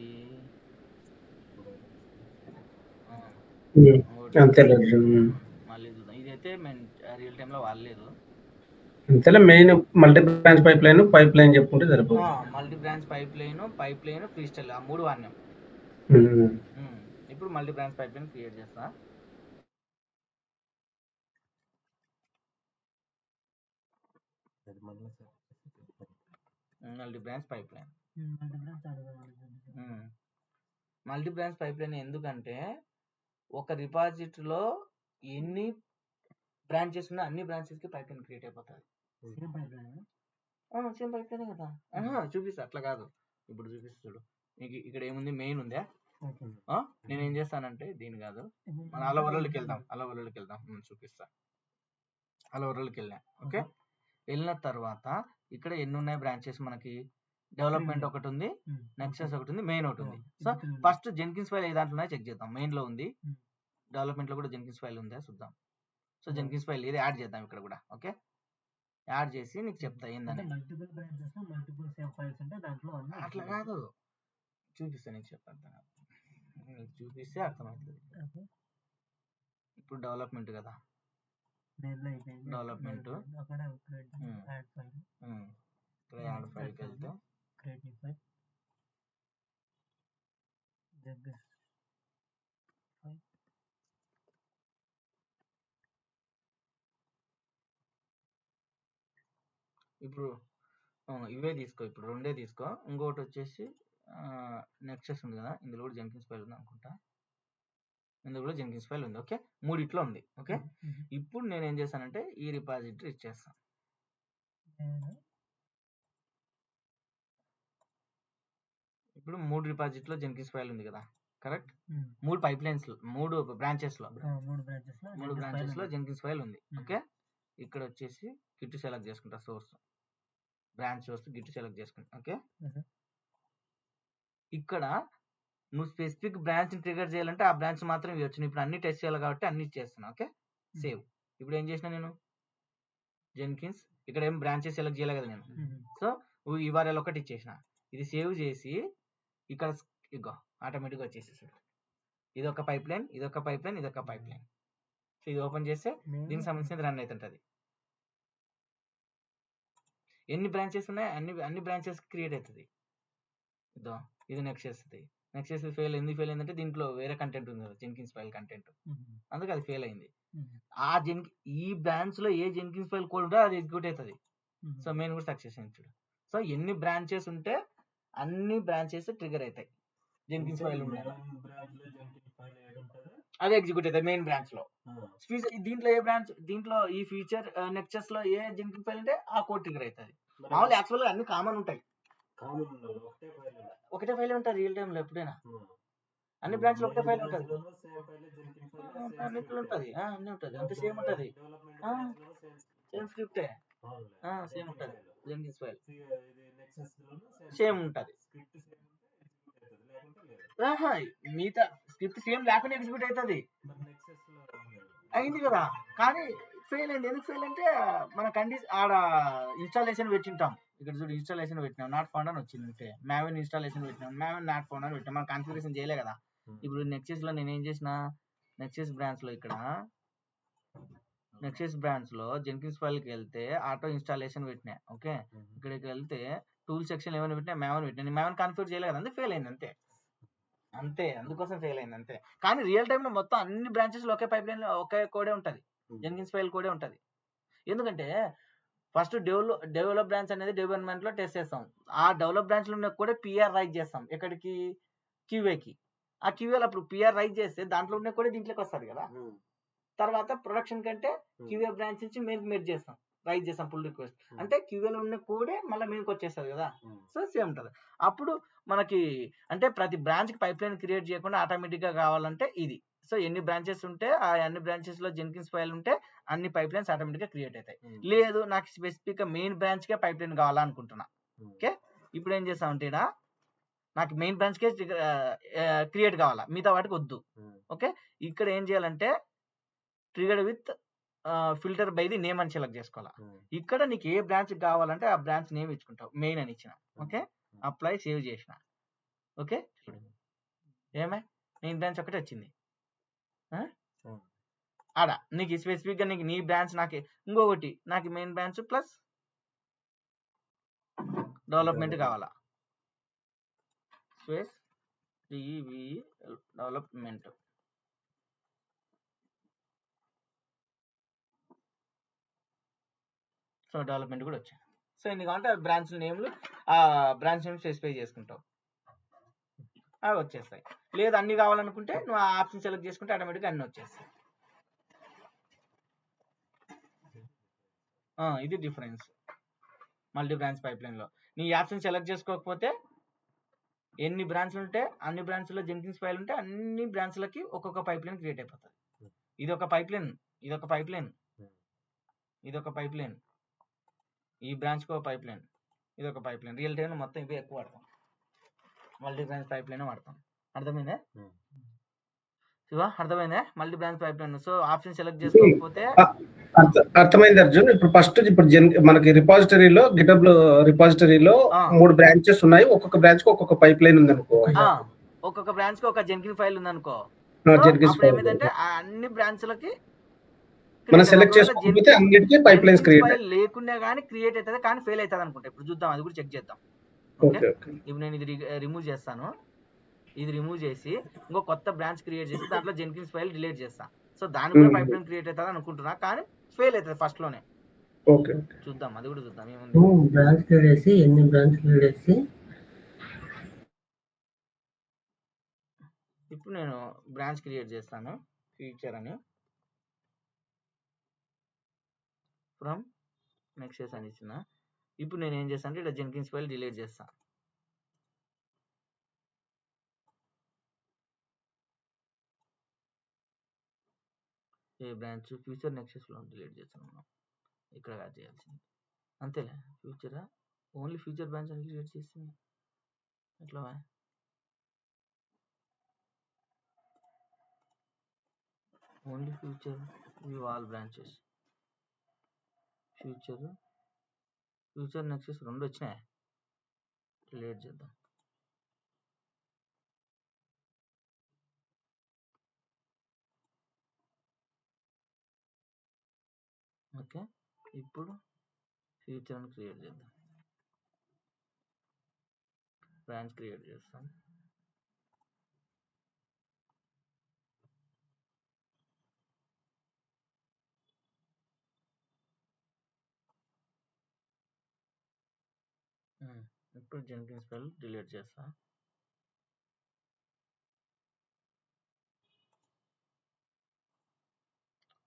మళ్ళీ చూద్దాం. ఇదైతే మేము రియల్ టైంలో వాడలేదు. అంతేలే, main multi branch pipeline చెప్పుకుంటే సరిపోతుంది. Multi branch pipeline freestyle ఆ 3 వాడినాం. ఇప్పుడు multi branch pipeline create చేస్తా. Multi branch pipeline multi branch pipeline ఎందుకంటే ఒక రిపాజిటరీలో ఎన్ని బ్రాంచెస్ ఉన్నా అన్ని బ్రాంచెస్ కి పైప్ లైన్ క్రియేట్ అయిపోతుంది. సేమ్ పైప్ లైన్ కదా. చూపిస్తా, అట్లా కాదు. ఇప్పుడు చూపిస్తా చూడు. మీకు ఇక్కడ ఏముంది, మెయిన్ ఉందా, నేను ఏం చేస్తానంటే దీని కాదు, మన అలవరల్కి వెళ్దాం. చూపిస్తా. అలవరల్కి వెళ్ళా. ఓకే, వెళ్ళిన తర్వాత ఇక్కడ ఎన్ని ఉన్నాయి బ్రాంచెస్, మనకి డెవలప్మెంట్ ఒకటి ఉంది, నెక్సస్ ఒకటి ఉంది, మెయిన్ ఒకటి ఉంది. సో ఫస్ట్ జెన్కిన్స్ ఫైల్ ఏ దాంట్లో ఉన్నాయో చెక్ చేద్దాం. మెయిన్ లో ఉంది, డెవలప్మెంట్ లో కూడా జెన్కిన్స్ ఫైల్ ఉందా చూద్దాం. సో జెన్కిన్స్ ఫైల్ ఇది యాడ్ చేద్దాం ఇక్కడ కూడా. ఓకే, యాడ్ చేసి నీకు చెప్తా ఏందని. అట్లా కాదు, చూపిస్తా నీకు చెప్పాను, నీకు చూపిస్తే అర్థమవుతుంది. ఇప్పుడు డెవలప్మెంట్ కదా, డెవలప్మెంట్ ఇక్కడ యాడ్ ఫైల్కి వెళ్తే ఇప్పుడు ఇవే తీసుకో, ఇప్పుడు రెండే తీసుకో. ఇంకోటి వచ్చేసి నెక్సస్ ఉంది కదా, ఇందులో కూడా జెన్కిన్స్ ఫైల్ ఉంది అనుకుంటా. ఇందులో కూడా జెన్కిన్స్ ఫైల్ ఉంది. ఓకే, మూడిట్లో ఉంది. ఓకే, ఇప్పుడు నేను ఏం చేస్తానంటే ఈ రిపాజిటరీ ఇచ్చేస్తాను. ఇప్పుడు 3 రిపాజిటరీలో జెన్కిన్స్ ఫైల్ ఉంది కదా, కరెక్ట్. 3 పైప్లైన్స్ 3 బ్రాంచెస్ లో 3 బ్రాంచెస్ లో జెన్కిన్స్ ఫైల్ ఉంది. ఓకే, ఇక్కడ వచ్చేసి గిట్ సెలెక్ట్ చేసుకుంటా, source branch source Git select చేసుకుంటా. ఓకే, ఇక్కడ నువ్వు స్పెసిఫిక్ బ్రాంచ్ ట్రిగర్ చేయాలంటే ఆ బ్రాంచ్ మాత్రం ఇవ్వచ్చు. ఇప్పుడు అన్ని టెస్ట్ చేయాలి కాబట్టి అన్ని చేస్తున్నా. Okay, save. ఇప్పుడు ఏం చేసిన నేను జెన్కిన్స్ ఇక్కడ ఏం బ్రాంచెస్ సెలెక్ట్ చేయలే కదా నేను. సో URL ఒకటి ఇచ్చేసిన. ఇది సేవ్ చేసి ఇక్కడ ఇగో ఆటోమేటిక్గా వచ్చేసి ఇది ఒక పైప్ లైన్, ఇది ఒక పైప్ లైన్, ఇది ఒక పైప్ లైన్. సో ఇది ఓపెన్ చేస్తే దీనికి సంబంధించి రన్ అవుతుంటది. ఎన్ని బ్రాంచెస్ ఉన్నాయి అన్ని బ్రాంచెస్ క్రియేట్ అవుతుంది. ఇదో ఇది నెక్స్ట్ చేస్తుంది. నెక్స్ట్ చేసి ఫెయిల్ ఎందుకు ఫెయిల్ అయిందంటే దీంట్లో వేరే కంటెంట్ ఉంది కదా, జెన్కిన్స్ ఫైల్ కంటెంట్, అందుకే అది ఫెయిల్ అయింది. ఆ ఈ బ్రాంచ్ లో ఏ జెన్కిన్స్ ఫైల్ కోడ్ ఉంటే అది ఎగ్జిక్యూట్ అవుతుంది. సో మెయిన్ కూడా సక్సెస్ అయింది చూడు. సో ఎన్ని బ్రాంచెస్ ఉంటే అన్ని బ్రాంచెస్ ట్రిగర్ అవుతాయి. జెన్కిన్స్ ఫైల్ ఉండాలి, అది ఎగ్జిక్యూట్ అవుతాయి మెయిన్ బ్రాంచ్ లో. దీంట్లో ఏ బ్రాంచ్, దీంట్లో ఈ ఫీచర్ నెక్సెస్ లో ఏ జెన్కిన్స్ ఫైల్ ఉంటే ఆ కోడ్ ట్రిగర్ అవుతుంది. మామూలు యాక్చువల్ గా అన్ని కామన్ ఉంటాయి, ఒకటే ఫైల్ ఉంటుంది రియల్ టైమ్ లో. ఎప్పుడైనా అన్ని బ్రాంచ్ లో ఒకటే ఫైల్ ఉంటుంది, అన్నిట్లో ఉంటుంది, అన్ని ఉంటుంది, అంతే సేమ్ ఉంటుంది, సేమ్ స్క్రిప్టే, సేమ్ ఉంటుంది. జెన్కిన్స్ ఫైల్ సేమ్ ఉంటుంది. మిగతా స్క్రిప్ట్ సేమ్ లేకుండా ఎగ్జిక్యూట్ అవుతుంది. అయింది కదా, కానీ ఫెయిల్ అయింది. ఎందుకు ఫెయిల్ అంటే మన ఆడ ఇన్స్టాలేషన్ పెట్టింటాం. ఇక్కడ చూడు ఇన్స్టాలేషన్ పెట్టినాం, నాట్ ఫౌండ్ అని వచ్చింది. అంటే మ్యావెన్ ఇన్స్టాలేషన్ పెట్టినాం, మ్యావెన్ నాట్ ఫౌండ్ అని పెట్టినాం, మనం కాన్ఫిగరేషన్ చేయలే కదా. ఇప్పుడు నెక్సెస్ లో నేను ఏం చేసిన, నెక్సెస్ బ్రాంచ్ లో ఇక్కడ నెక్సెస్ బ్రాంచ్ లో జెన్కిన్స్ ఫైల్ కి వెళ్తే ఆటో ఇన్స్టాలేషన్ పెట్టినా. ఓకే, ఇక్కడికి వెళ్తే టూల్ సెక్షన్ ఏమైనా పెట్టినా మ్యావెన్ పెట్టినా, మ్యావెన్ కాన్ఫిగర్ చేయలే కదా, అందుకే ఫెయిల్ అయింది. అంతే అంతే, అందుకోసం ఫెయిల్ అయింది అంతే. కానీ రియల్ టైమ్ లో మొత్తం అన్ని బ్రాంచెస్ లో ఒకే పైప్ లైన్ లో ఒకే కోడే ఉంటది, జెన్కిన్స్ ఫైల్ కోడే ఉంటది. ఎందుకంటే ఫస్ట్ డెవలప్ బ్రాంచ్ అనేది డెవలప్మెంట్ లో టెస్ట్ చేస్తాం. ఆ డెవలప్ బ్రాంచ్ లో ఉన్న కూడా PR రైట్ చేస్తాం ఎక్కడికి, QAకి. ఆ QAలో అప్పుడు PR రైట్ చేస్తే దాంట్లో ఉన్న కూడా దీంట్లోకి వస్తుంది కదా. తర్వాత ప్రొడక్షన్ కంటే QA బ్రాంచ్ నుంచి మెయిన్ చేస్తాం, రైట్ చేస్తాం పుల్ రిక్వెస్ట్. అంటే QAలో ఉన్న కోడే మళ్ళీ మెయిన్కి వచ్చేస్తుంది కదా. సో సేమ్ ఉంటుంది. అప్పుడు మనకి అంటే ప్రతి బ్రాంచ్ కి పైప్ లైన్ క్రియేట్ చేయకుండా ఆటోమేటిక్ గా కావాలంటే ఇది. సో ఎన్ని బ్రాంచెస్ ఉంటే ఆ అన్ని బ్రాంచెస్ లో జెన్కిన్స్ ఫైల్ ఉంటే అన్ని పైప్ లైన్స్ ఆటోమేటిక్ గా క్రియేట్ అవుతాయి. లేదు నాకు స్పెసిఫిక్ గా మెయిన్ బ్రాంచ్ కే పైప్ లైన్ కావాలనుకుంటున్నా. ఓకే, ఇప్పుడు ఏం చేస్తామంటే నాకు మెయిన్ బ్రాంచ్ కే క్రియేట్ కావాలా, మిగతా వాటికి వద్దు. ఓకే, ఇక్కడ ఏం చేయాలంటే triggered with filter by the name అని సెలెక్ట్ చేసుకోవాలా. ఇక్కడ నీకు ఏ బ్రాంచ్ కావాలంటే ఆ బ్రాంచ్ నేమ్ ఇచ్చుకుంటావు, మెయిన్ అని ఇచ్చిన. ఓకే, అప్లై సేవ్ చేసిన. ఓకే, ఏమే మెయిన్ బ్రాంచ్ ఒకటి వచ్చింది. ఆడ నీకు స్పెసిఫిక్ గా నీకు నీ బ్రాంచ్, నాకు ఇంకొకటి నాకు మెయిన్ బ్రాంచ్ ప్లస్ డెవలప్మెంట్ కావాలా, స్పేస్ డెవలప్మెంట్. సో డెవలప్మెంట్ కూడా వచ్చాయి. సో ఎన్ని కావాలంటే బ్రాంచ్ నేమ్లు ఆ బ్రాంచ్ నేమ్ స్పెసిఫై చేసుకుంటావు, అవి వచ్చేస్తాయి. లేదు అన్ని కావాలనుకుంటే నువ్వు ఆ ఆప్షన్ సెలెక్ట్ చేసుకుంటే ఆటోమేటిక్గా అన్ని వచ్చేస్తాయి. ఇది difference multi branch pipe line లో. నీ ఆప్షన్ సెలెక్ట్ చేసుకోకపోతే ఎన్ని బ్రాంచ్లు ఉంటే అన్ని బ్రాంచ్లో జెన్కిన్స్ ఫైల్ ఉంటే అన్ని బ్రాంచ్లకి ఒక్కొక్క పైప్ లైన్ క్రియేట్ అయిపోతుంది. ఇది ఒక పైప్ లైన్, ఇది ఒక పైప్ లైన్, ఇది ఒక పైప్ లైన్, ఈ బ్రాంచ్కి ఒక పైప్ లైన్, ఇది ఒక పైప్ లైన్. రియల్ టైమ్ మొత్తం ఇవే ఎక్కువ వాడతాం, మల్టీ బ్రాంచ్ పైప్ లైన్ వాడతాం. అర్థమైందా శివా, అర్థమైందా? Multi branch pipeline. So option select చేసుకోకపోతే అర్థమైంది అర్జున్. ఇప్పుడు ఫస్ట్ ఇప్పుడు మనకి రిపాజిటరీలో గిటబ్ రిపాజిటరీలో 3 బ్రాంచెస్ ఉన్నాయి, ఒక్కొక్క బ్రాంచ్ కి ఒక్కొక్క పైప్ లైన్ ఉంది అనుకో, ఒక్కొక్క బ్రాంచ్ కి ఒక జెన్కిన్స్ ఫైల్ ఉంది అనుకో, ఏమైందంటే అన్ని బ్రాంచ్లకి మనం సెలెక్ట్ చేసుకోకపోతే అన్నిటికీ పైప్ లైన్స్ క్రియేట్ లేకుండా కానీ క్రియేట్ అవుతుంది, కానీ ఫెయిల్ అవుతుంది అనుకుంటా. ఇప్పుడు చూద్దాం, అది కూడా చెక్ చేద్దాం. ఓకే, ఇప్పుడు నేను ఇది రిమూవ్ చేస్తాను, ఇది రిమూవ్ చేసి ఇంకో కొత్త బ్రాంచ్ క్రియేట్ చేసి దాంట్లో జెన్కిన్స్ ఫైల్ డిలీట్ చేస్తా. సో దానికి కూడా పైప్ లైన్ క్రియేట్ అవుతుంది అనుకుంటున్నా, కానీ ఫెయిల్ అవుతుంది ఫస్ట్ లోనే. ఓకే, చూద్దాం, అది కూడా చూద్దాం ఏముంది. బ్రాంచ్ క్రియేట్ చేసి ఎన్ని బ్రాంచ్ క్రియేట్ చేసి ఇప్పుడు నేను బ్రాంచ్ క్రియేట్ చేస్తాను, ఫీచర్ అని ఫ్రమ్ నెక్సెస్ అని ఇచ్చిన. ఇప్పుడు నేను ఏం చేస్తాను అంటే ఇలా జెన్కిన్స్ ఫైల్ డిలీట్ చేస్తాను. ఏ బ్రాంచ్ ఫ్యూచర్ నెక్సెస్లో డిలీట్ చేస్తాం మనం, ఇక్కడ యాడ్ చేయాల్సింది అంతేలే. ఫ్యూచరా ఓన్లీ ఫ్యూచర్ బ్రాంచ్ అని డిలీట్ చేసింది ఎట్లా? Only future view all branches, future nexus 2 వచ్చినాయి, డిలీట్ చేద్దాం. ఓకే, ఇప్పుడు ఫ్యూచర్ అని క్రియేట్ చేద్దాం, బ్రాంచ్ క్రియేట్ చేస్తాం. ఇప్పుడు జెన్కిన్స్ ఫైల్ డిలీట్ చేస్తా.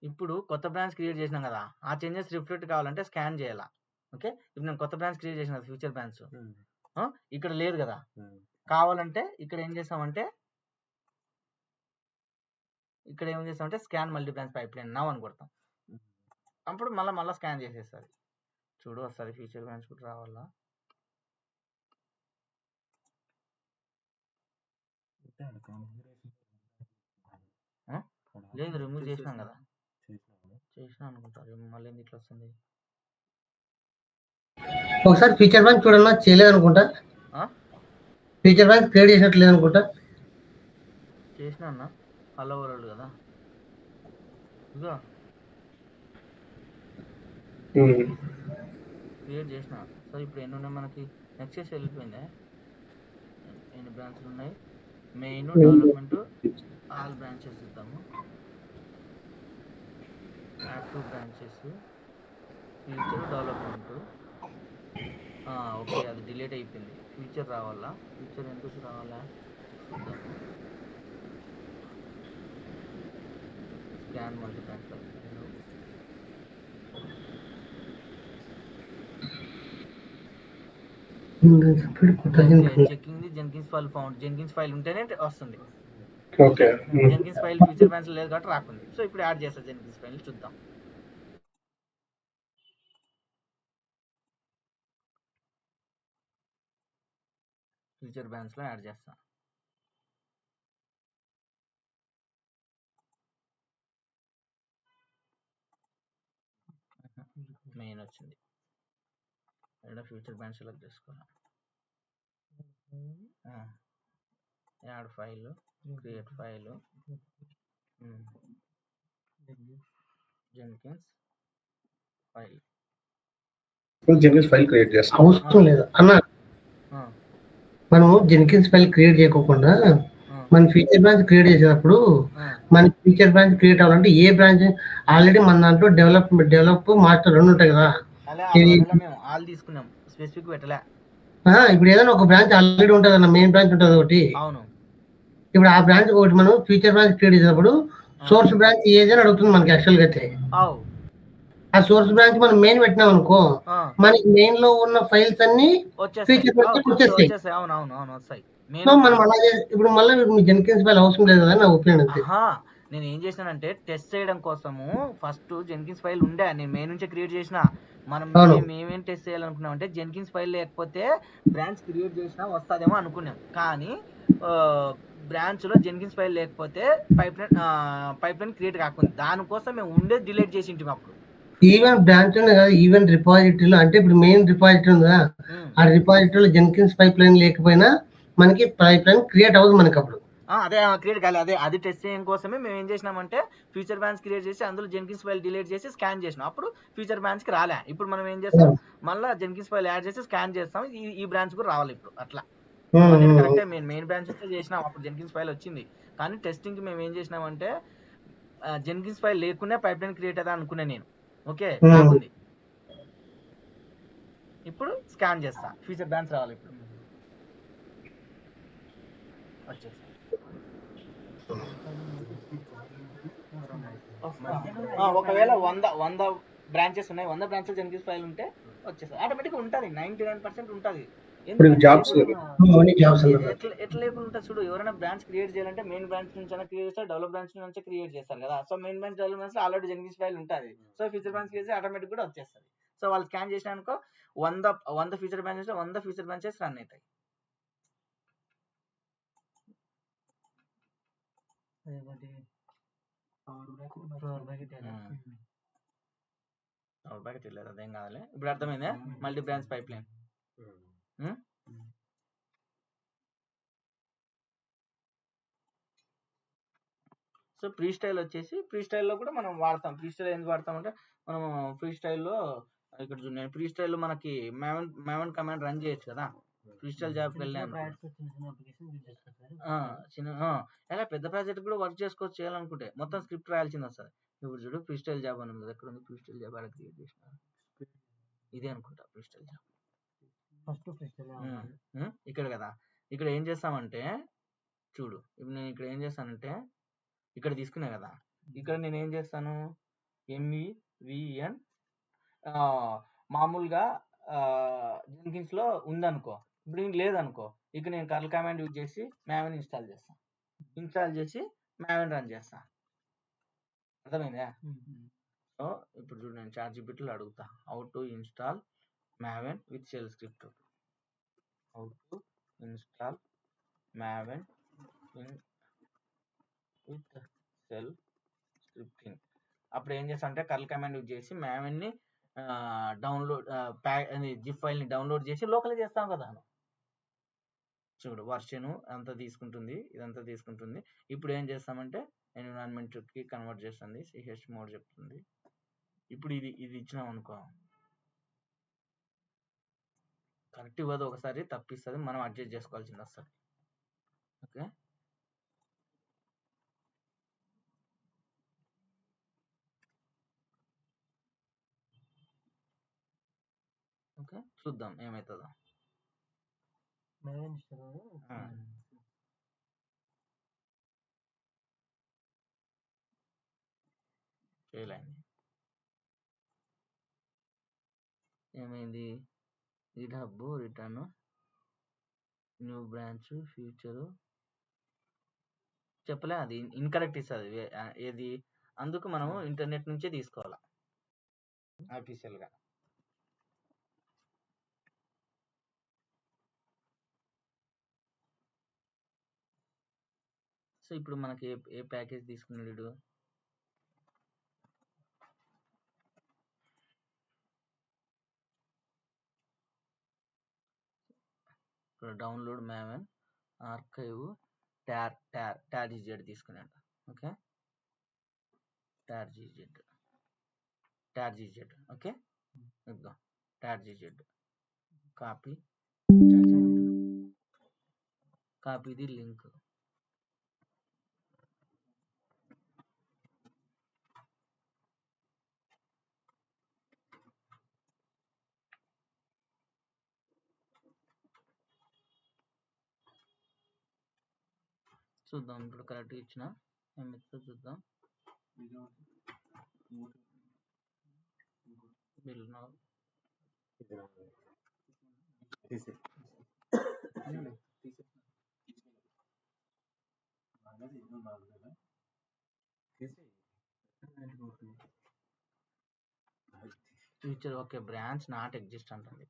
ఇప్పుడు కొత్త బ్రాంచ్ క్రియేట్ చేసినాం కదా, ఆ చేంజెస్ రిఫ్లెక్ట్ కావాలంటే స్కాన్ చేయాలా. ఓకే, ఇప్పుడు నేను కొత్త బ్రాంచ్ క్రియేట్ చేసిన ఫ్యూచర్ బ్రాంచ్ ఇక్కడ లేదు కదా, కావాలంటే ఇక్కడ ఏం చేస్తామంటే scan multi branch pipe line now అని కొడతాం. అప్పుడు మళ్ళీ స్కాన్ చేసేస్తుంది. చూడు వస్తుంది, ఫ్యూచర్ బ్రాంచ్ కూడా రావాలా. లేదు, రిమూవ్ చేసినాం కదా, చేసినా అనుకుంటా. మళ్ళీ ఎందుకు ఇట్లా వస్తుంది? ఒకసారి ఫీచర్ బ్రాంచ్ చూడన్నా, చేయలేదు అనుకుంటా. ఫీచర్ బ్రాంచ్ క్రియేట్ చేసినట్టు లేదనుకుంటా. చేసినా అన్న, హలో వరల్డ్ కదా, ఇదిగో క్రియేట్ చేసిన. సో ఇప్పుడు ఎన్ని ఉన్నాయి మనకి? నెక్సెస్ వెళ్ళిపోయింది, ఎన్ని బ్రాంచ్లు ఉన్నాయి? మెయిన్, డెవలప్మెంట్, ఆల్ బ్రాంచెస్ ఇద్దాము. Active branches, future, development. Okay, అది డిలీట్ అయిపోయింది. ఫ్యూచర్ రావాలా? ఫ్యూచర్ ఎందుకు రావాలా చూద్దాము. Scan multi branch checking the Jenkins file found. Jenkins file ఉంటేనే వస్తుంది. Okay, Jenkins file future branch లేదు కాబట్టి రాకుంది. సో ఇప్పుడు యాడ్ చేస్తా జెన్కిన్స్ ఫైల్, చూద్దాం. ఫ్యూచర్ బ్రాంచ్ లో యాడ్ చేస్తా. మెయిన్ వచ్చింది, ఫ్యూచర్ బ్రాంచ్ సెలెక్ట్ చేసుకోవాలి. Add file, create file, Jenkins file. Jenkins file create చేస్తాం. అవసరం లేదు అన్న, మనము జెన్కిన్స్ ఫైల్ క్రియేట్ చేయకుండా మన ఫీచర్ బ్రాంచ్ క్రియేట్ చేసేటప్పుడు మన ఫీచర్ బ్రాంచ్ క్రియేట్ అవ్వాలంటే ఏ బ్రాంచ్ ఆల్రెడీ మన దాంట్లో డెవలప్ మాస్టర్ 2 ఉంటాయి కదా. మేము ఆల్ తీసుకున్నాం, స్పెసిఫిక్ పెట్టలే. ఇప్పుడు ఏదైనా ఒక బ్రాంచ్ ఆల్రెడీ ఉంటుంది అన్న, మెయిన్ బ్రాంచ్ ఉంటుంది ఒకటి. అవును, ఇప్పుడు ఆ బ్రాంచ్ ఒకటి మనం ఫీచర్ బ్రాంచ్ క్రియేట్ చేసేటప్పుడు సోర్స్ బ్రాంచ్ ఏదైనా అడుగుతుంది మనకి. యాక్చువల్గా అయితే ఆ సోర్స్ బ్రాంచ్ మనం మెయిన్ పెట్టినాం అనుకో, మనకి మెయిన్ లో ఉన్న ఫైల్స్ అన్ని ఫీచర్ బ్రాంచ్ వచ్చేస్తాయి. సో మనం అలాగే ఇప్పుడు మళ్ళీ జెన్కిన్స్ ఫైల్ అవసరం లేదు కదా నా ఒపీనియన్ అంతే. నేను ఏం చేసినానంటే టెస్ట్ చేయడం కోసము ఫస్ట్ జెన్కిన్స్ ఫైల్ ఉండే, నేను మెయిన్ నుంచే క్రియేట్ చేసిన. మేమేం టెస్ట్ చేయాలనుకున్నాం అంటే జెన్కిన్స్ ఫైల్ లేకపోతే బ్రాంచ్ క్రియేట్ చేసినా వస్తుందేమో అనుకున్నాం. కానీ బ్రాంచ్ లో జెన్కిన్స్ ఫైల్ లేకపోతే పైప్ లైన్ క్రియేట్ కాకుండా దానికోసం మేము ఉండే డిలీట్ చేసి ఉంటాం. అప్పుడు ఈవెన్ బ్రాంచ్ కాదు, ఈవెన్ రిపాజిటరీలో అంటే ఇప్పుడు మెయిన్ రిపాజిటరీ ఉంది కదా, ఆ రిపాజిటరీలో జెన్కిన్స్ పైప్ లైన్ లేకపోయినా మనకి పైప్ లైన్ క్రియేట్ అవ్వదు మనకి. అప్పుడు అదే క్రియేట్ కాలేదు, అది టెస్ట్ చేయడం కోసమే మేము ఏం చేసినామంటే ఫ్యూచర్ బ్రాంచ్ క్రియేట్ చేసి అందులో జెన్కిన్స్ ఫైల్ డిలీట్ చేసి స్కాన్ చేసినాం. అప్పుడు ఫ్యూచర్ బ్రాంచ్ కి రాలే. ఇప్పుడు మనం ఏం చేస్తాం, మళ్ళీ జెన్కిన్స్ ఫైల్ యాడ్ చేసి స్కాన్ చేస్తాం, ఈ బ్రాంచ్ కూడా రావాలి ఇప్పుడు. అట్లా కరెక్టే, మెయిన్ బ్రాంచ్ చేసినాం, అప్పుడు జెన్కిన్స్ ఫైల్ వచ్చింది. కానీ టెస్టింగ్ కి మేము ఏం చేసినామంటే జెన్కిన్స్ ఫైల్ లేకునే పైప్ లైన్ క్రియేట్ అవుతా అనుకున్నా నేను. ఓకే, బాగుంది. ఇప్పుడు స్కాన్ చేస్తా, ఫ్యూచర్ బ్రాంచ్ రావాలి. ఇప్పుడు వచ్చేసి ఒకవేళ 100 బ్రాంచెస్ ఉన్నాయి, 100 బ్రాంచెస్ జెన్కిన్స్ ఫైల్ ఉంటే వచ్చేస్తుంది ఆటోమేటిక్గా. ఉంటుంది 99% ఉంటుంది. ఇప్పుడు జాబ్స్ ఎట్లా లేకుండా చూడు, ఎవరైనా బ్రాంచ్ క్రియేట్ చేయాలంటే మెయిన్ బ్రాంచ్ నుంచి క్రియేట్ చేస్తారు, డెవలప్ బ్రాంచ్ నుంచి క్రియేట్ చేస్తారు కదా. So main branch develop branch already Jenkins file ఉంటుంది. So future branch create automatic కూడా వచ్చేస్తుంది. సో వాళ్ళు స్కాన్ చేసినానుకో 100 future branches 100 future branches run అవుతాయి. తెలియదు, అదేం కాదులే. ఇప్పుడు అర్థమైందా multi branch pipeline. So free style వచ్చేసి ఫ్రీ స్టైల్లో కూడా మనం వాడతాం. ఫ్రీ స్టైల్ ఎందుకు వాడతామంటే మనం ఫ్రీ స్టైల్లో ఇక్కడ చూడండి, ఫ్రీ స్టైల్లో మనకి మ్యావన్ కమాండ్ రన్ చేయొచ్చు కదా. ఫ్రీ స్టైల్ జాబ్కి వెళ్ళాను ఎలా పెద్ద ప్రాజెక్ట్ కూడా వర్క్ చేసుకోవచ్చు చేయాలనుకుంటే, మొత్తం స్క్రిప్ట్ రాయాల్సింది వస్తుంది. ఇప్పుడు చూడు ఫ్రీ స్టైల్ జాబ్ అని ఉంది, ఎక్కడ ఉంది ఫ్రీ స్టైల్ జాబ్, అక్కడ క్రియేట్ చేసిన ఇదే అనుకుంటా ఫ్రీ స్టైల్ జాబ్. ఇక్కడ కదా, ఇక్కడ ఏం చేస్తామంటే చూడు, ఇప్పుడు నేను ఇక్కడ ఏం చేస్తానంటే ఇక్కడ తీసుకున్నా కదా, ఇక్కడ నేను ఏం చేస్తాను MEVN మామూలుగా జెన్కిన్స్ లో ఉందనుకో, ఇప్పుడు ఇంక లేదనుకో, ఇక నేను కర్ల్ కమాండ్ యూజ్ చేసి మ్యావెన్ ఇన్స్టాల్ చేసి మ్యావెన్ రన్ చేస్తా. అర్థమైందా? సో ఇప్పుడు చూడు, నేను ChatGPTలో అడుగుతా how to install Maven with shell script. How to install Maven with shell scripting. అప్పుడు ఏం చేస్తా అంటే కర్ల్ కమాండ్ యూజ్ చేసి మ్యావెన్ ని డౌన్లోడ్ జిప్ ఫైల్ ని డౌన్లోడ్ చేసి లోకల్ చేస్తాం కదా. చూడు వర్షన్ అంతా తీసుకుంటుంది, ఇదంతా తీసుకుంటుంది. ఇప్పుడు ఏం చేస్తామంటే ఎన్విరాన్మెంట్ కి కన్వర్ట్ చేస్తుంది, CH మోడ్ చెప్తుంది. ఇప్పుడు ఇది ఇచ్చినాం అనుకో, కరెక్ట్ ఇవ్వదు, ఒకసారి తప్పిస్తుంది, మనం అడ్జస్ట్ చేసుకోవాల్సింది వస్తుంది. ఓకే, ఓకే చూద్దాం ఏమవుతుందో. చేయలేండి, ఏమైంది GitHub return new branch future చెప్పలే, అది ఇన్కరెక్ట్ ఇస్తుంది ఏది, అందుకు మనము ఇంటర్నెట్ నుంచే తీసుకోవాలా ఆఫీషియల్గా. సో ఇప్పుడు మనకి ఏ ప్యాకేజ్ తీసుకున్నాడు, ఇక్కడ డౌన్లోడ్ మ్యావెన్ ఆర్కైవ్ TAR-GZ తీసుకున్నాడు. ఓకే, TAR-GZ ఓకే, ఇద్దాం TAR-GZ కాపీ ది లింక్. చూద్దాం ఇప్పుడు కరెక్ట్ ఇచ్చిన ఏమిస్తో చూద్దాం. Future okay, branch not exist అంటుంది.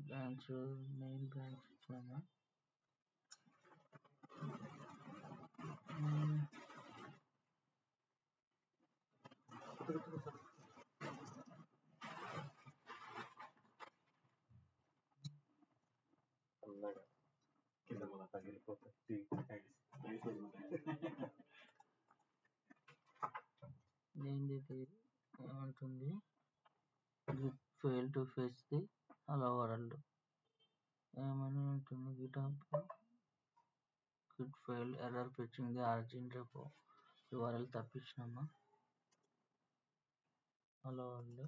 బ్రాంచ్ మెయిన్ బ్రాంచ్ ఇచ్చినామా, ఏంది పేరు ఏమంటుంది, fail to face the hello world ఏమని ఉంటుంది, GitHub git fail error fetching the origin repo URL తప్పించినామా, hello world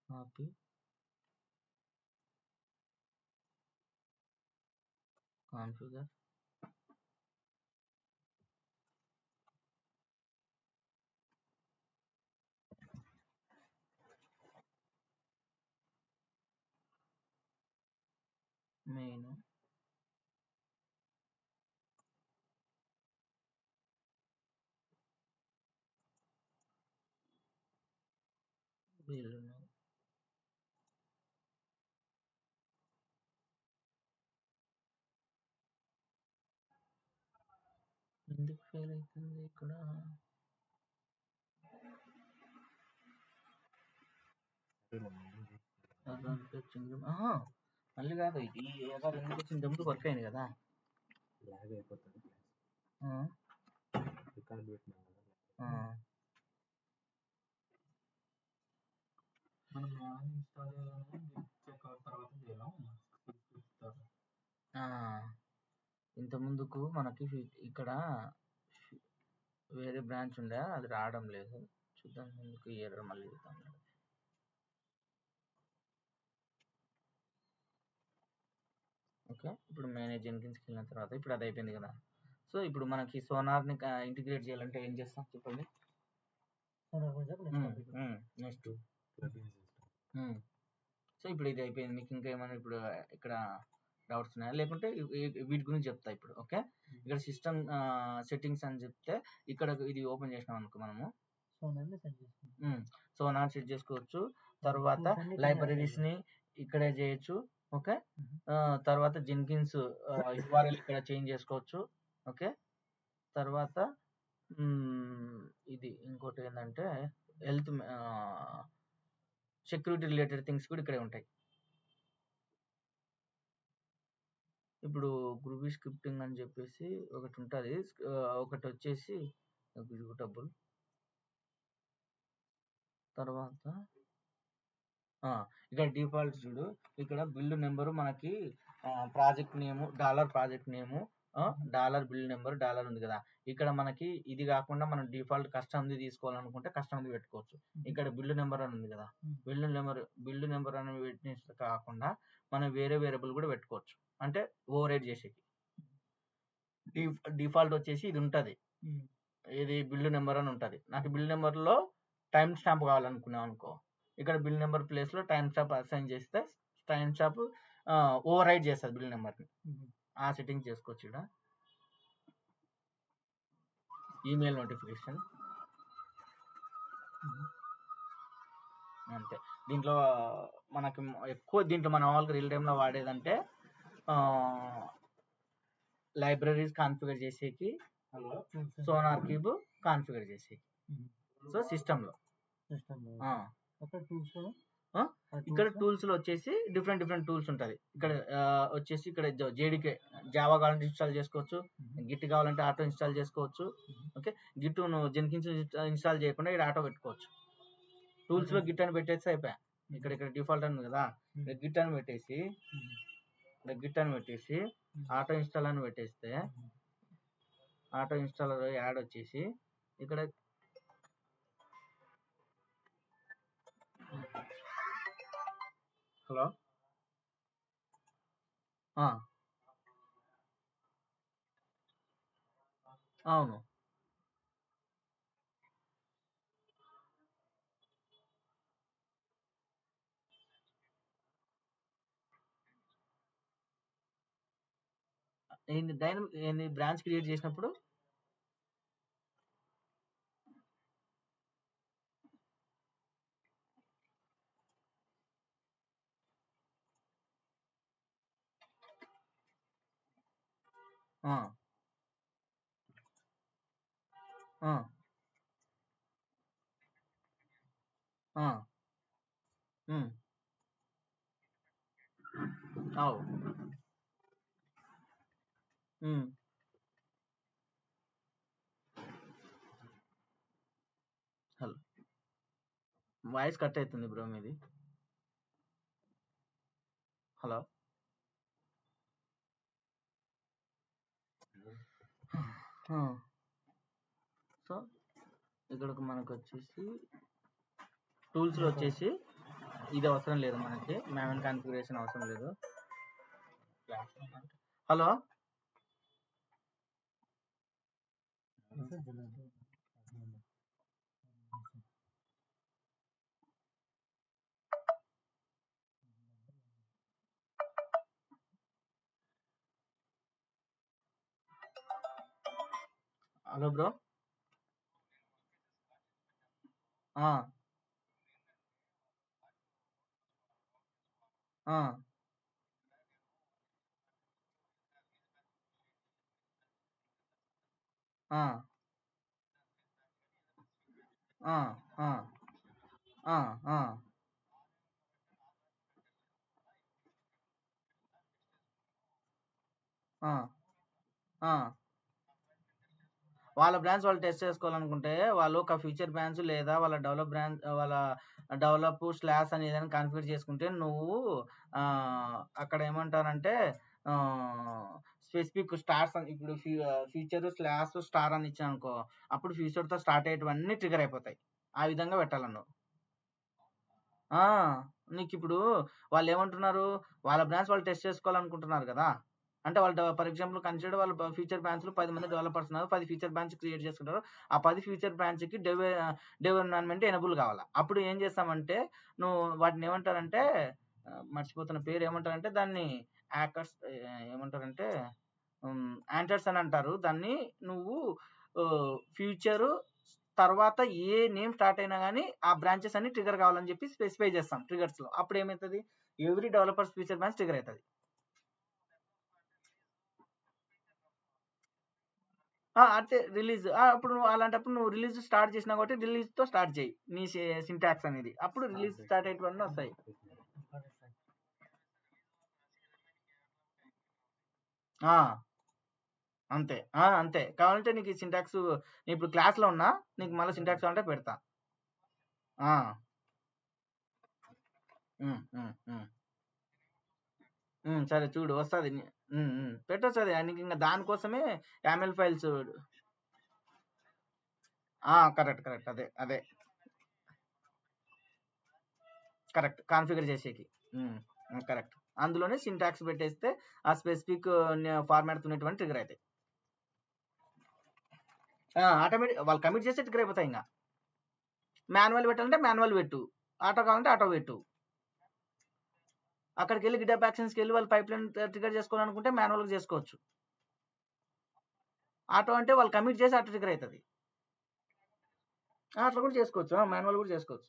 copy configure main build ఎందుకు ఫెయిల్ అవుతుంది ఇక్కడ? మళ్ళీ కాదు, ఇది ఎర్రర్ ఎందుకు వచ్చింది? ముందు వర్క్ అయింది కదా, లాగ్ అయిపోతుంది. ఆ, రికార్డ్ పెట్టినాం కదా. ఆ. మనం ఇన్స్టాల్ చేయాలని చెక్అవుట్ తర్వాత చేయాలి. ఇంత ముందుకు మనకి ఇక్కడ వేరే బ్రాంచ్ ఉండే, అది రావడం లేదు. చూద్దాం ముందుకు ఎర్రర్ మళ్ళీ చూద్దాం. ఓకే, ఇప్పుడు మేనేజ్ జెన్కిన్స్కి వెళ్ళిన తర్వాత ఇప్పుడు అది అయిపోయింది కదా. సో ఇప్పుడు మనకి సోనార్ని ఇంటిగ్రేట్ చేయాలంటే ఏం చేస్తాం చెప్పండి. నెక్స్ట్ సో ఇప్పుడు ఇది అయిపోయింది. మీకు ఇంకా ఏమైనా ఇప్పుడు ఇక్కడ డౌట్స్ ఉన్నాయా? లేకుంటే వీటి గురించి చెప్తా ఇప్పుడు. ఓకే, ఇక్కడ సిస్టమ్ సెట్టింగ్స్ అని చెప్తే ఇక్కడ ఇది ఓపెన్ చేసినాం అనుకో, మనము సోనార్ సెట్ చేసుకోవచ్చు. తర్వాత లైబ్రరీస్ని ఇక్కడే చేయొచ్చు. ఓకే, తర్వాత జెన్కిన్స్ URL ఇక్కడ చేంజ్ చేసుకోవచ్చు. ఓకే, తర్వాత ఇది ఇంకోటి ఏంటంటే హెల్త్ సెక్యూరిటీ రిలేటెడ్ థింగ్స్ కూడా ఇక్కడే ఉంటాయి. ఇప్పుడు గ్రూబీ స్క్రిప్టింగ్ అని చెప్పేసి ఒకటి ఉంటుంది, ఒకటి వచ్చేసి ఎగ్జిక్యూటబుల్. తర్వాత ఇక్కడ డిఫాల్ట్ చూడు, ఇక్కడ బిల్డ్ నెంబరు మనకి ప్రాజెక్ట్ నేము, ప్రాజెక్ట్ నేము, బిల్డ్ నెంబర్ ఉంది కదా. ఇక్కడ మనకి ఇది కాకుండా మనం డిఫాల్ట్ కస్టమ్ది తీసుకోవాలనుకుంటే కస్టమ్ది పెట్టుకోవచ్చు. ఇక్కడ బిల్డ్ నెంబర్ అని ఉంది కదా, బిల్డ్ నెంబర్ అని పెట్టిన కాకుండా మనం వేరే వేరియబుల్ కూడా పెట్టుకోవచ్చు. అంటే ఓవర్ రైడ్ చేసేకి డిఫాల్ట్ వచ్చేసి ఇది ఉంటుంది, ఇది బిల్డ్ నెంబర్ అని ఉంటుంది. నాకు బిల్డ్ నెంబర్లో టైం స్టాంప్ కావాలనుకున్నాం అనుకో, ఇక్కడ బిల్ నెంబర్ ప్లేస్లో టైం స్టాంప్ అసైన్ చేస్తే టైం స్టాంప్ ఓవర్ రైడ్ చేస్తుంది బిల్ నెంబర్ని. ఆ సెట్టింగ్ చేసుకోవచ్చు. ఇక్కడ ఈమెయిల్ నోటిఫికేషన్ అంతే. దీంట్లో మనకి ఎక్కువ మన వాళ్ళకి రియల్ టైంలో వాడేదంటే లైబ్రరీస్ కాన్ఫిగర్ చేసేకి, సోనార్ క్యూబ్ కాన్ఫిగర్ చేసేకి. సో సిస్టంలో ఇక్కడ టూల్స్ లో వచ్చేసి డిఫరెంట్ టూల్స్ ఉంటుంది. ఇక్కడ వచ్చేసి ఇక్కడ JDK జావా కావాలంటే ఇన్స్టాల్ చేసుకోవచ్చు, గిట్ కావాలంటే ఆటో ఇన్స్టాల్ చేసుకోవచ్చు. ఓకే, గిట్ జెన్కిన్స్ ఇన్స్టాల్ చేయకుండా ఇక్కడ ఆటో పెట్టుకోవచ్చు. టూల్స్ లో గిట్ అని పెట్టేసి అయిపోయా. ఇక్కడ డిఫాల్ట్ అని కదా, గిట్ అని పెట్టేసి ఆటో ఇన్స్టాల్ అని పెట్టేస్తే ఆటో ఇన్స్టాలర్ యాడ్ వచ్చేసి ఇక్కడ హలో అవును, ఏంది బ్రాంచ్ క్రియేట్ చేసినప్పుడు అవు హలో, వాయిస్ కట్ అవుతుంది బ్రో మీది. హలో, సో ఇక్కడ మనకు వచ్చేసి టూల్స్లో వచ్చేసి ఇది అవసరం లేదు, మనకి మ్యాన్యువల్ కాన్ఫిగరేషన్ అవసరం లేదు. Hello, hello bro. ఆ! ఆ! ఆ! ఆ! ఆ! ఆ! ఆ! ఆ! ఆ! వాళ్ళ బ్రాంచ్ వాళ్ళు టెస్ట్ చేసుకోవాలనుకుంటే, వాళ్ళు ఒక ఫ్యూచర్ బ్రాంచ్ లేదా వాళ్ళ డెవలప్ స్లాష్ అని ఏదైనా కాన్ఫిగర్ చేసుకుంటే, నువ్వు అక్కడ ఏమంటారంటే స్పెసిఫిక్ స్టార్స్ అని ఇప్పుడు ఫ్యూచర్ స్లాష్ స్టార్ అని ఇచ్చాననుకో, అప్పుడు ఫ్యూచర్‌తో స్టార్ట్ అయ్యేటివన్నీ ట్రిగ్గర్ అయిపోతాయి. ఆ విధంగా పెట్టాల నువ్వు. ఆ! నీకిప్పుడు వాళ్ళేమంటున్నారు, వాళ్ళ బ్రాంచ్ వాళ్ళు టెస్ట్ చేసుకోవాలనుకుంటున్నారు గదా! అంటే వాళ్ళు ఫర్ ఎగ్జాంపుల్ కన్సిడర్ వాళ్ళ ఫ్యూచర్ బ్రాంచ్‌లో 10 మంది డెవలపర్స్ ఉన్నారు. 10 ఫ్యూచర్ బ్రాంచ్ క్రియేట్ చేసుకుంటారు. ఆ 10 ఫ్యూచర్ బ్రాంచ్‌కి డెవ్ ఎన్విరాన్మెంట్ ఎనేబుల్ కావాల. అప్పుడు ఏం చేస్తామంటే, నువ్వు వాటిని ఏమంటారంటే మర్చిపోతున్న పేరు ఏమంటారంటే దాన్ని యాకర్స్ ఏమంటారంటే యాంటర్స్ అని అంటారు. దాన్ని నువ్వు ఫ్యూచరు తర్వాత ఏ నేమ్ స్టార్ట్ అయినా గానీ, ఆ బ్రాంచెస్ అన్ని ట్రిగ్గర్ కావాలని చెప్పి స్పెసిఫై చేస్తాం ట్రిగ్గర్స్‌లో. అప్పుడు ఏమైతది, every developers future branch trigger అయితది. అంటే రిలీజ్ అప్పుడు నువ్వు అలాంటప్పుడు నువ్వు రిలీజ్ స్టార్ట్ చేసినావు కాబట్టి రిలీజ్‌తో స్టార్ట్ చెయ్యి. నీ సింటాక్స్ అనేది. అప్పుడు రిలీజ్ స్టార్ట్ అయ్యేటివన్నీ వస్తాయి. ఆ! అంతే. అంతే. కావాలంటే నీకు ఈ సింటాక్స్ ఇప్పుడు క్లాస్‌లో ఉన్నా, నీకు మళ్ళీ సింటాక్స్ కావాలంటే పెడతా. ఆ! హ్మ్. హ్మ్. హ్మ్. సరే చూడు వస్తది. పెట్టొచ్చది. నీకింక దానికోసమే యామెల్ ఫైల్స్ కరెక్ట్. కరెక్ట్. అదే. అదే. కరెక్ట్. కాన్ఫిగర్ చేసేకి. కరెక్ట్. అందులోనే సింటాక్స్ పెట్టేస్తే ఆ స్పెసిఫిక్ ఫార్మాట్‌తో ఉన్నటువంటి ట్రిగ్గర్ అయితాయి. ఆటోమేటిక్ వాళ్ళు కమిట్ చేస్తే ట్రిగ్గర్ అయిపోతాయి ఇంగ. మాన్యువల్ పెట్టాలంటే మాన్యువల్ పెట్టు. ఆటో కావాలంటే ఆటో పెట్టు. అక్కడికెళ్ళి గిటప్ యాక్షన్స్‌కెళ్ళి వాళ్ళు పైప్‌లైన్ ట్రిగ్గర్ చేసుకోవాలనుకుంటే మాన్యువల్‌గా చేసుకోవచ్చు. ఆటో అంటే వాళ్ళు కమిట్ చేసి ఆటో ట్రిగ్గర్ అయితది. అట్లా కూడా చేసుకోవచ్చు. మాన్యువల్ కూడా చేసుకోవచ్చు.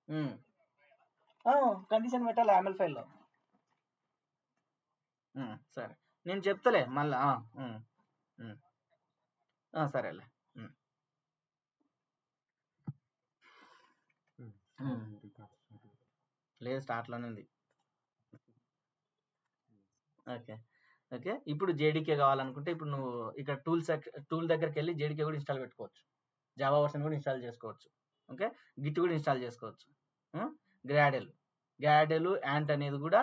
హ్మ్. కండిషన్ పెట్టాలి యామెల్ ఫైల్‌లో. సరే. నేను చెప్తాలే మళ్ళా. హ్మ్. హ్మ్. సరేలే. హ్మ్. లేదు స్టార్ట్‌లోనే ఉంది. ఓకే. ఓకే. ఇప్పుడు జేడీకే కావాలనుకుంటే ఇప్పుడు నువ్వు ఇక్కడ టూల్ దగ్గరికెళ్ళి జేడీకే కూడా ఇన్‌స్టాల్ పెట్టుకోవచ్చు. జావా వర్షన్ కూడా ఇన్‌స్టాల్ చేసుకోవచ్చు. ఓకే. గిట్ కూడా ఇన్‌స్టాల్ చేసుకోవచ్చు. గ్రాడెల్. యాంట్ అనేది కూడా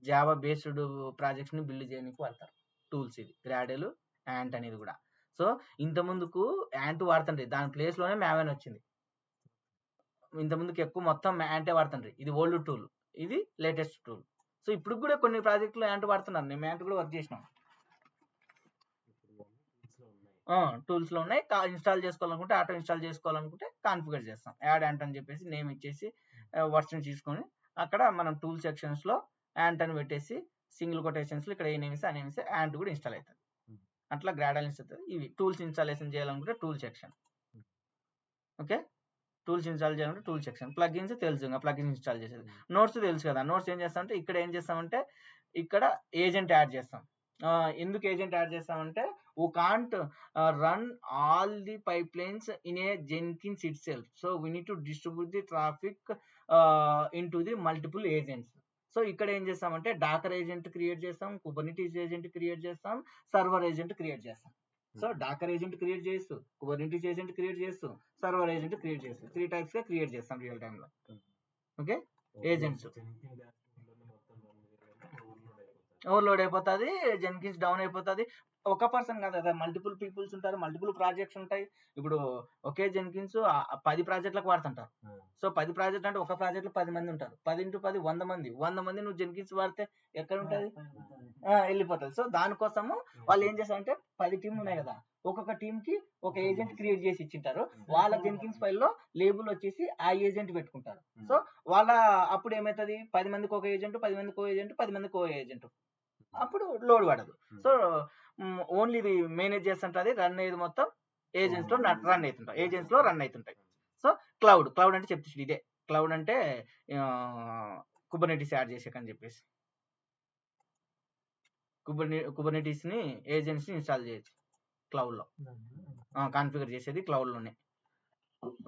జావా బేస్డ్ ప్రాజెక్ట్స్‌ని బిల్డ్ చేయనీకి వాడతారు. టూల్స్ ఇది. గ్రాడెల్, యాంట్ అనేది కూడా. సో, ఇంతకుముందుకు యాంట్ వాడుతుండ్రి. దాని ప్లేస్‌లోనే మావెన్ వచ్చింది. ఇంతకుముందుకు ఎక్కువ మొత్తం యాంటే వాడుతుండ్రి. ఇది ఓల్డ్ టూల్. ఇది లేటెస్ట్ టూల్. సో, ఇప్పుడు కూడా కొన్ని ప్రాజెక్ట్‌లో యాంట్ వాడుతున్నారు. మేము యాంట్ కూడా వర్క్ చేసినాం. టూల్స్‌లో ఉన్నాయి. ఇన్‌స్టాల్ చేసుకోవాలనుకుంటే ఆటో ఇన్‌స్టాల్ చేసుకోవాలనుకుంటే కాన్ఫిగర్ చేస్తాం. యాడ్ యాంట్ అని చెప్పేసి నేమ్ ఇచ్చేసి వర్షన్ తీసుకొని అక్కడ మనం టూల్ సెక్షన్స్‌లో యాంట్ అని పెట్టేసి సింగిల్ కొటేషన్స్‌లో ఇక్కడ ఏ నేమ్ ఇస్తే ఆ నేమ్ ఇస్తే యాంట్ కూడా ఇన్‌స్టాల్ అవుతది. అట్లా గ్రాడల్ ఇన్‌స్టాల్ అవుతది. ఇవి టూల్స్ ఇన్‌స్టాలేషన్ చేయాలనుకుంటే tool section. Okay. Tools install చేయాలంటే టూల్ సెక్షన్. ప్లగిన్స్ తెలుసు. ఇంక ప్లగిన్స్ ఇన్‌స్టాల్ చేసేది. నోట్స్ తెలుసు కదా! నోట్స్ ఏం చేస్తామంటే ఇక్కడ ఏం చేస్తామంటే ఇక్కడ ఏజెంట్ యాడ్ చేస్తాం. ఎందుకు ఏజెంట్ యాడ్ చేస్తామంటే we can't run all the pipelines in a Jenkins itself. So, we need to distribute the traffic into the multiple agents. So, ఇక్కడ ఏం చేస్తామంటే డాకర్ ఏజెంట్ క్రియేట్ చేస్తాం. కుబర్నిటీస్ ఏజెంట్ క్రియేట్ చేస్తాం. Server agent create చేస్తాం. So, Docker agent create చేస్తూ, Kubernetes agent create చేస్తూ, server agent create చేస్తూ 3 టైప్స్‌గా క్రియేట్ చేస్తాం రియల్ టైమ్‌లో. ఓకే. ఏజెంట్స్. ఓవర్‌లోడ్ అయిపోతది. జెన్కిన్స్ డౌన్ అయిపోతది. ఒక పర్సన్ కాదు కదా! మల్టిపుల్ పీపుల్స్ ఉంటారు. మల్టిపుల్ ప్రాజెక్ట్స్ ఉంటాయి. ఇప్పుడు ఒకే జెన్కిన్స్ 10 ప్రాజెక్ట్‌లకు వాడుతుంటారు. సో, 10 ప్రాజెక్ట్‌లు అంటే ఒక ప్రాజెక్ట్‌లో 10 మంది ఉంటారు. 10x10 100 మంది. 100 మంది నువ్వు జెన్కిన్స్ వాడితే ఎక్కడుంటది? ఎళ్ళిపోతది. సో, దానికోసము వాళ్ళు ఏం చేస్తారంటే 10 టీమ్‌లు ఉన్నాయి కదా! ఒక్కొక్క టీమ్‌కి ఒక ఏజెంట్ క్రియేట్ చేసి ఇచ్చింటారు. వాళ్ళ జెన్కిన్స్ ఫైల్‌లో లేబుల్ వచ్చేసి ఆ ఏజెంట్ పెట్టుకుంటారు. సో, అప్పుడు ఏమైతది 10 మందికి ఒక ఏజెంట్, 10 మందికి ఒక ఏజెంట్, 10 మందికి ఒక ఏజెంట్. అప్పుడు లోడ్ పడదు. సో, ఓన్లీ ఇది మేనేజ్ చేస్తుంటుంది, రన్ అయ్యేది మొత్తం ఏజెంట్స్లో రన్ అవుతుంటాయి, ఏజెంట్స్లో రన్ అవుతుంటాయి. సో క్లౌడ్ అంటే చెప్తుంది ఇదే. క్లౌడ్ అంటే కుబర్నెటిస్ యాడ్ చేసాకని చెప్పేసి కుబర్నెటిస్ని ఏజెంట్స్ని ఇన్స్టాల్ చేయొచ్చు క్లౌడ్లో, కాన్ఫిగర్ చేసేది క్లౌడ్లోనే.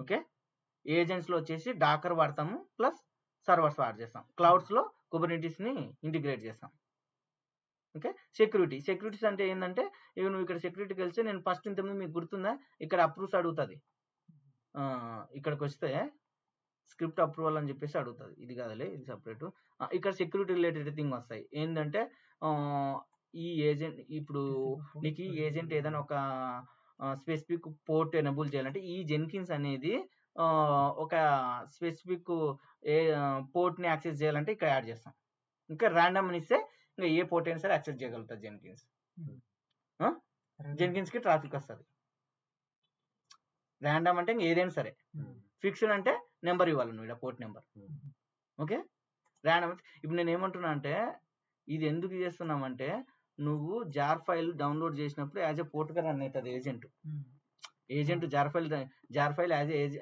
ఓకే, ఏజెంట్స్లో వచ్చేసి డాకర్ వాడతాము ప్లస్ సర్వర్స్ వాడ్ చేస్తాం. క్లౌడ్స్లో కుబర్నెటిస్ని ఇంటిగ్రేట్ చేస్తాం. ఓకే, సెక్యూరిటీస్ అంటే ఏంటంటే ఇక నువ్వు ఇక్కడ సెక్యూరిటీకి వెళ్తే, నేను ఫస్ట్ ఇంతకుముందు మీకు గుర్తుందా ఇక్కడ అప్రూవ్స్ అడుగుతుంది, ఇక్కడికి వస్తే స్క్రిప్ట్ అప్రూవల్ అని చెప్పేసి అడుగుతుంది. ఇది కాదులే, ఇది సపరేట్. ఇక్కడ సెక్యూరిటీ రిలేటెడ్ థింగ్ వస్తాయి. ఏంటంటే ఈ ఏజెంట్ ఇప్పుడు నీకు ఈ ఏజెంట్ ఏదైనా ఒక స్పెసిఫిక్ పోర్ట్ ఎనబుల్ చేయాలంటే ఈ జెన్కిన్స్ అనేది ఒక స్పెసిఫిక్ పోర్ట్ని యాక్సెస్ చేయాలంటే ఇక్కడ యాడ్ చేస్తాం. ఇంకా ర్యాండమ్ అని ఇస్తే ఇంకా ఏ పోర్ట్ అయినా సరే యాక్సెస్ చేయగలుగుతుంది జెన్కిన్స్. జెన్కిన్స్కి ట్రాఫిక్ వస్తుంది. ర్యాండమ్ అంటే ఇంకా ఏదైనా సరే. ఫిక్షన్ అంటే నెంబర్ ఇవ్వాలి నువ్వు, ఇక్కడ పోర్ట్ నెంబర్. Okay, random. ఇప్పుడు నేను ఏమంటున్నా అంటే ఇది ఎందుకు చేస్తున్నామంటే నువ్వు జార్ ఫైల్ డౌన్లోడ్ చేసినప్పుడు యాజ్ ఎ పోర్ట్గా రన్ అవుతుంది agent jar file as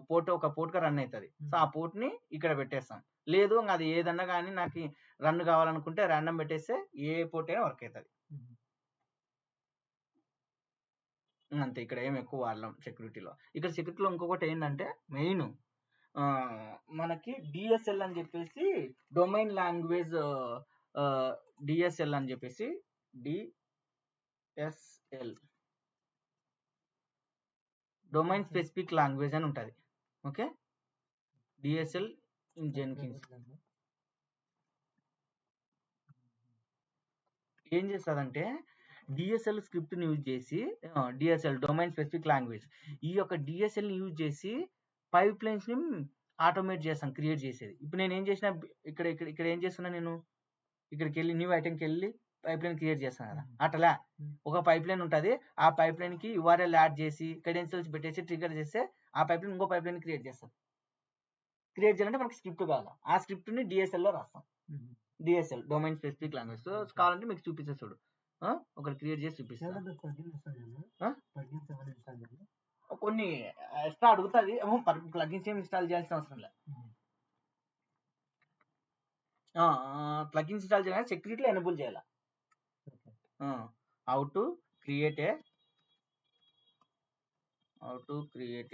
port ఒక పోర్ట్గా రన్ అవుతుంది. సో ఆ పోర్ట్ని ఇక్కడ పెట్టేస్తాం. లేదు అది ఏదన్నా కానీ నాకు రన్ కావాలనుకుంటే ర్యాండమ్ పెట్టేస్తే ఏ పోర్ట్ అయినా వర్క్ అవుతుంది. అంతే, ఇక్కడ ఏం ఎక్కువ వాడలేం సెక్యూరిటీలో. ఇక్కడ సెక్యూరిటీలో ఇంకొకటి ఏంటంటే మెయిన్ మనకి డిఎస్ఎల్ అని చెప్పేసి డొమైన్ లాంగ్వేజ్, డిఎస్ఎల్ అని చెప్పేసి డిఎస్ఎల్ డొమైన్ స్పెసిఫిక్ లాంగ్వేజ్ అని ఉంటుంది. ఓకే, డిఎస్ఎల్ ఇన్ జెన్కిన్స్ ఏం చేస్తుందంటే డిఎస్ఎల్ స్క్రిప్ట్ని యూజ్ చేసి, డిఎస్ఎల్ డొమైన్ స్పెసిఫిక్ లాంగ్వేజ్, ఈ యొక్క డిఎస్ఎల్ని యూజ్ చేసి పైప్ లైన్స్ని ఆటోమేట్ చేస్తాను, క్రియేట్ చేసేది. ఇప్పుడు నేను ఏం చేసిన ఇక్కడ ఇక్కడ ఇక్కడ ఏం చేస్తున్నా, నేను ఇక్కడికి వెళ్ళి న్యూ ఐటెంకి వెళ్ళి పైప్ లైన్ క్రియేట్ చేస్తాను కదా. అట్లా ఒక పైప్ లైన్ ఉంటుంది, ఆ పైప్ లైన్కి యూఆర్ఎల్ యాడ్ చేసి క్రెడెన్షియల్స్ పెట్టేసి ట్రిగర్ చేస్తే ఆ పైప్ లైన్ ఇంకో పైప్ లైన్ క్రియేట్ చేస్తాం. క్రియేట్ చేయాలంటే మనకి స్క్రిప్ట్ కావాలి, ఆ స్క్రిప్ట్ని డిఎస్ఎల్లో రాస్తాం. DSL domain specific language. So కావాలంటే మీకు చూపిస్తాను చూడు, ఒకటి క్రియేట్ చేసి చూపిస్తాను. కొన్ని ఎక్స్ట్రా అడుగుతుంది, ప్లగిన్స్ ఏం ఇన్స్టాల్ చేయాల్సిన అవసరం లేదు. ప్లగిన్స్ ఇన్స్టాల్ చేయాలి, సెక్యూరిటీలో ఎనేబుల్ చేయాలి. How to create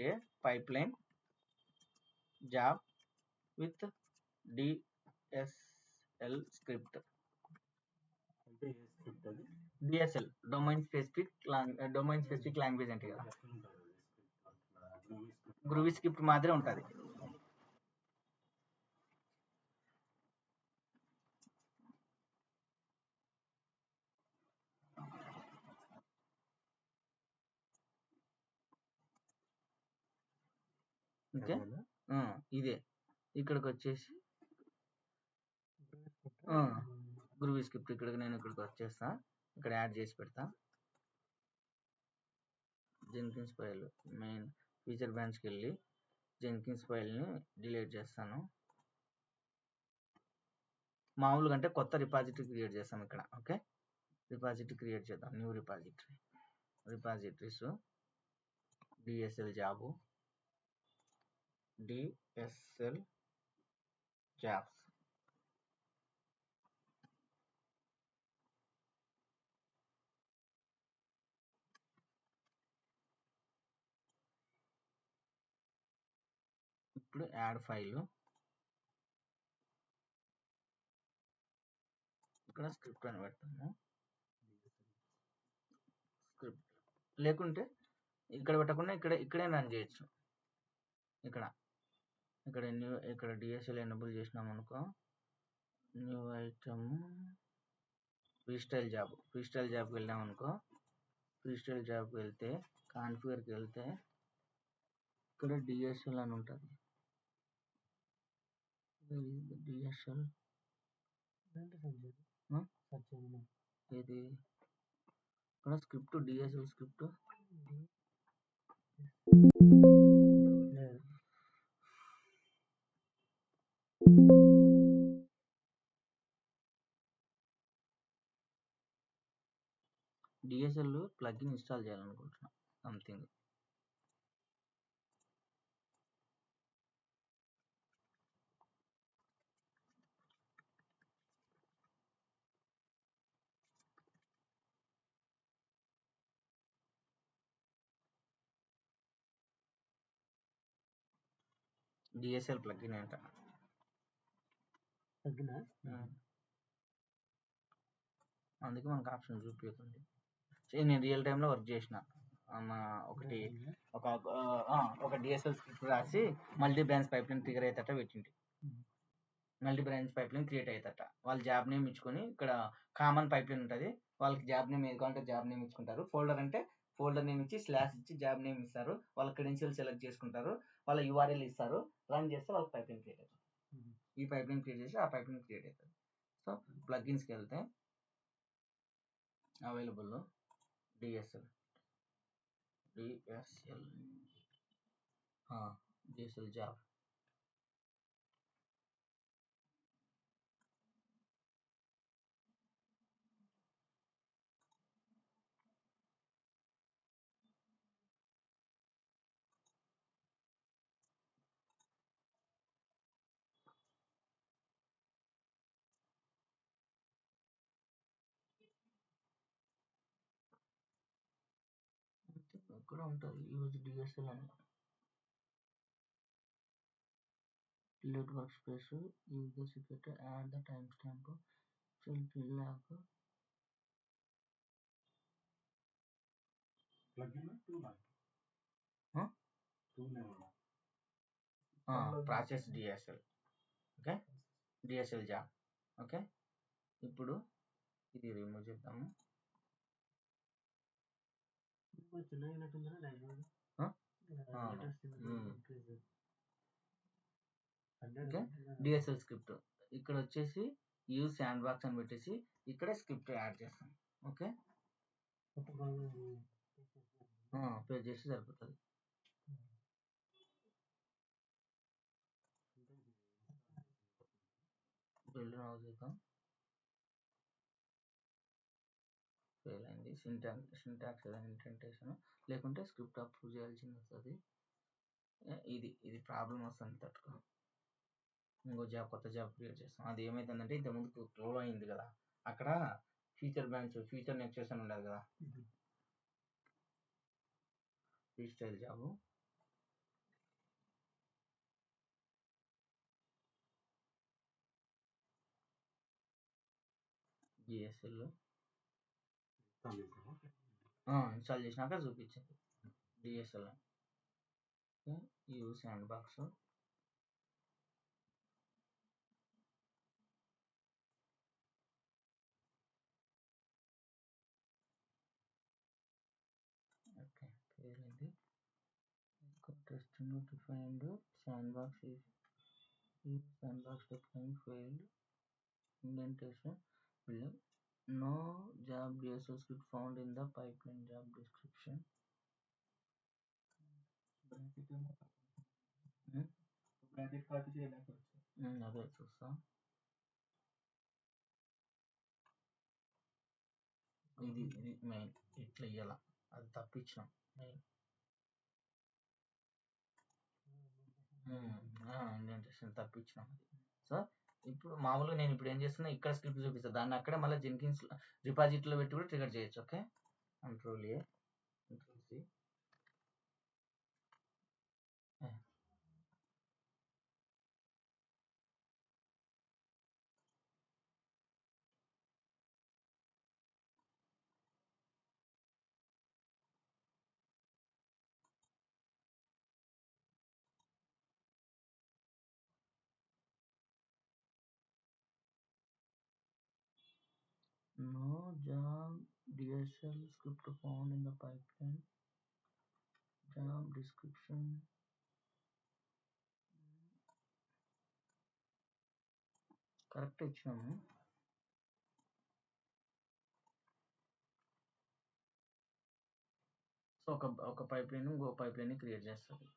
a pipeline job with DSL script. DSL domain specific language అంటే కదా, గ్రూవీ స్క్రిప్ట్ మాదిరే ఉంటుంది. ఓకే, ఇదే ఇక్కడికి వచ్చేసి గ్రూవీ స్క్రిప్ట్ ఇక్కడికి నేను ఇక్కడికి వచ్చేస్తా, ఇక్కడ యాడ్ చేసి పెడతా. జెన్కిన్స్ ఫైల్ మెయిన్ ఫీచర్ బ్రాంచ్కి వెళ్ళి జెన్కిన్స్ ఫైల్ని డిలీట్ చేస్తాను. మామూలుగా అంటే కొత్త రిపాజిటరీ క్రియేట్ చేస్తాం ఇక్కడ. ఓకే, రిపాజిటరీ క్రియేట్ చేద్దాం, new repositories DSL job, DSL jobs. ఇప్పుడు యాడ్ ఫైల్, ఇక్కడ స్క్రిప్ట్ అని పెడతాము. స్క్రిప్ట్ లేకుంటే ఇక్కడ పెట్టకుండా ఇక్కడే రన్ చేయొచ్చు. ఇక్కడ డిఎస్ఎల్ ఎనేబుల్ చేసినాం అనుకో, న్యూ ఐటమ్ ఫ్రీస్టైల్ జాబ్కి వెళ్ళాం అనుకో, ఫ్రీస్టైల్ జాబ్కి వెళ్తే కాన్ఫిగర్కి వెళ్తే ఇక్కడ డిఎస్ఎల్ అని ఉంటుంది. డిఎస్ఎల్ ఇది ఇక్కడ script, DSL script DSL plugin install చేయాలనుకుంటున్నా సంథింగ్. డిఎస్ఎల్ ప్లగ్ఇన్ అంట. అందుకే మనకు ఆప్షన్ చూపిస్తుంది. నేను రియల్ టైంలో వర్క్ చేసిన ఒక డిఎస్ఎల్ స్క్రిప్ట్ రాసి multi branch pipeline trigger అయ్యేటట్ట పెట్టింది. Multi branch pipeline create అయ్యేటట్ట వాళ్ళు జాబ్ నేమ్ ఇచ్చుకొని, ఇక్కడ కామన్ పైప్ లైన్ ఉంటుంది, వాళ్ళకి జాబ్ నేమ్ ఏది కావాలంటే జాబ్ నేమ్ ఇచ్చుకుంటారు. ఫోల్డర్ అంటే ఫోల్డర్ నేమ్ ఇచ్చి స్లాష్ ఇచ్చి జాబ్ నేమ్ ఇస్తారు. వాళ్ళ క్రెడెన్షియల్ సెలెక్ట్ చేసుకుంటారు, వాళ్ళ యూఆర్ఎల్ ఇస్తారు, రన్ చేస్తే వాళ్ళకి పైప్ లైన్ క్రియేట్ అవుతుంది. ఈ పైప్ లైన్ క్రియేట్ చేసి ఆ పైప్ లైన్ క్రియేట్ అవుతుంది. సో ప్లగ్ఇన్స్కి వెళ్తే అవైలబుల్ డిఎస్ఎల్ జాబ్. ఇక్కడ ఉంటుంది యూజ్ డిఎస్ఎల్ అని. delete workspace, use the secret, add the timestamp, self log. Plugin tool. Process DSL. Okay, DSL job. Okay, ఇప్పుడు ఇది రిమూవ్ చేద్దాము. ఓకే, డిఎస్ఎల్ స్క్రిప్ట్ ఇక్కడ వచ్చేసి యూజ్ శాండ్ బాక్స్ అని పెట్టేసి ఇక్కడ స్క్రిప్ట్ యాడ్ చేస్తాం. ఓకే, పే చేసి సరిపోతుంది. బిల్డ్ నౌ చేద్దాం. ఫెయిల్ అయింది. సింటాక్స్ ఏదైనా ఇంటెంటేషన్ లేకుంటే స్క్రిప్ట్ అప్రూవ్ చేయాల్సింది వస్తుంది. ఇది ప్రాబ్లం వస్తుంది తట్టుకో. ఇంకో జాబ్, కొత్త జాబ్ క్రియేట్ చేస్తాం. అది ఏమైతుందంటే ఇంతకుముందు క్లో అయింది కదా, అక్కడ ఫీచర్ బ్రాంచ్ ఫీచర్ నెక్సెస్ అని ఉండదు కదా, ఫ్రీస్టైల్ జాబ్. జిఎస్ఎల్ ఇన్స్టాల్ చేసినాక చూపించింది DSL. Use sandbox. Okay, పేరేంటి? Test defined sandbox sandbox define failed indentation building. No job DSL script found in the pipeline job description. అదే చూస్తా. ఇది main ఇట్లా ఇయ్యాల, అది తప్పించినాం మెయిన్. ఇండెంటేషన్ తప్పించినాం అది. సో ఇప్పుడు మామూలుగా నేను ఇప్పుడు ఏం చేస్తున్నా, ఇక్కడ స్క్రిప్ట్ చూపిస్తాను, దాన్ని అక్కడే మళ్ళీ జెన్కిన్స్ రిపాజిటరీలో పెట్టి కూడా ట్రిగర్ చేయొచ్చు. Okay, control A, control C. No job DSL script found in the pipeline. Job description. Correct ఇచ్చినాము. సో ఒక పైప్ లైన్ ఇంకో పైప్ లైన్ క్రియేట్ చేస్తుంది.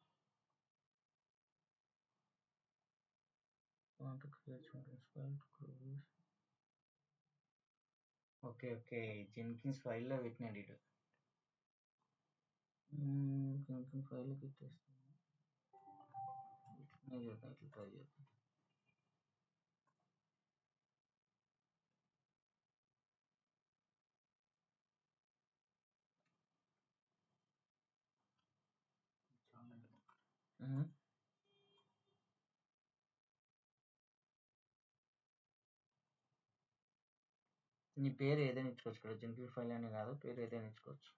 ఓకే ఓకే జెన్కిన్స్ ఫైల్లో పెట్టినాడు ఇటు జెన్కిన్స్ ఫైల్లో పెట్టేస్తాను ఇట్లా చేద్దాం ఇట్లా ట్రై చేద్దాం నీ పేరు ఏదైనా ఇచ్చుకోవచ్చు కదా జెన్కిన్స్ ఫైల్ అనే కాదు పేరు ఏదైనా ఇచ్చుకోవచ్చు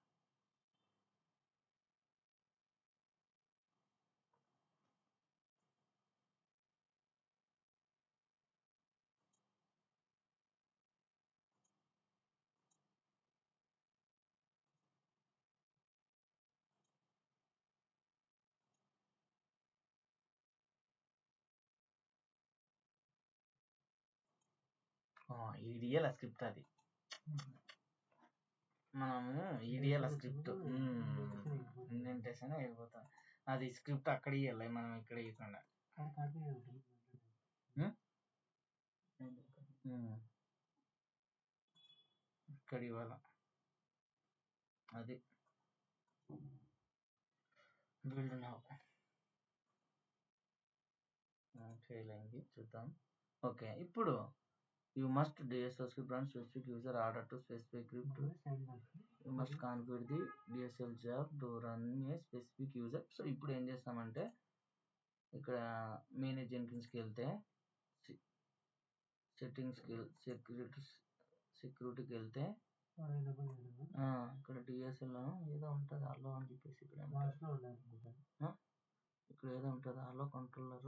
ఈడిఎల్ స్క్రిప్ట్ అది మనము ఈడిఎల్ స్క్రిప్ట్ ఇండెంటేషన్ వెళ్ళిపోతాం అది స్క్రిప్ట్ అక్కడ ఇవ్వాలి మనం ఇక్కడ ఇవ్వకుండా ఇక్కడ ఇవ్వాల అది బిల్డ్ నౌ ఫెయిల్ అయింది చూద్దాం ఓకే ఇప్పుడు you must DSL script run specific user order to specific script you must configure the DSL job to run a specific user so ఇప్పుడు ఏం చేస్తామంటే ఇక్కడ మేనేజ్ జెన్కిన్స్కి వెళ్తే సెట్టింగ్స్కి సెక్యూరిటీకి వెళ్తే ఇక్కడ డిఎస్ఎల్ ఏదో ఉంటుంది అలో అని చెప్పేసి ఇక్కడ ఏదో ఉంటుంది అలో కంట్రోలర్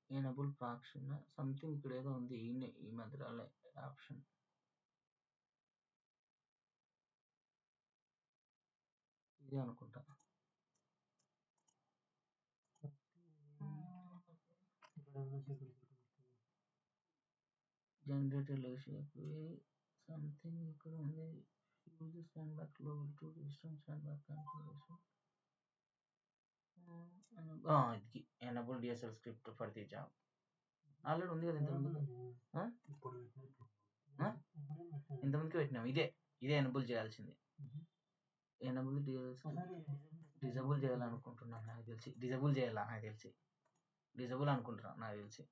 ఎనేబుల్ ప్రాక్షన్ సంథింగ్ ఇక్కడ ఏదో ఉంది ఈ మధ్యలో ఆప్షన్ ఇదే అనుకుంటా జనరేటర్ సంథింగ్ ఇక్కడ ఉంది use stand back global to distance stand back configuration ఇది enable DSL script for the job already ఉంది కదా ఇంతమందికి పెట్టినాం ఇదే ఎనేబుల్ చేయాల్సింది ఎనేబుల్ డిజబుల్ చేయాలనుకుంటున్నాను నాకు తెలిసి డిజబుల్ చేయాలా నాకు తెలిసి డిజబుల్ అనుకుంటున్నాను నాకు తెలిసి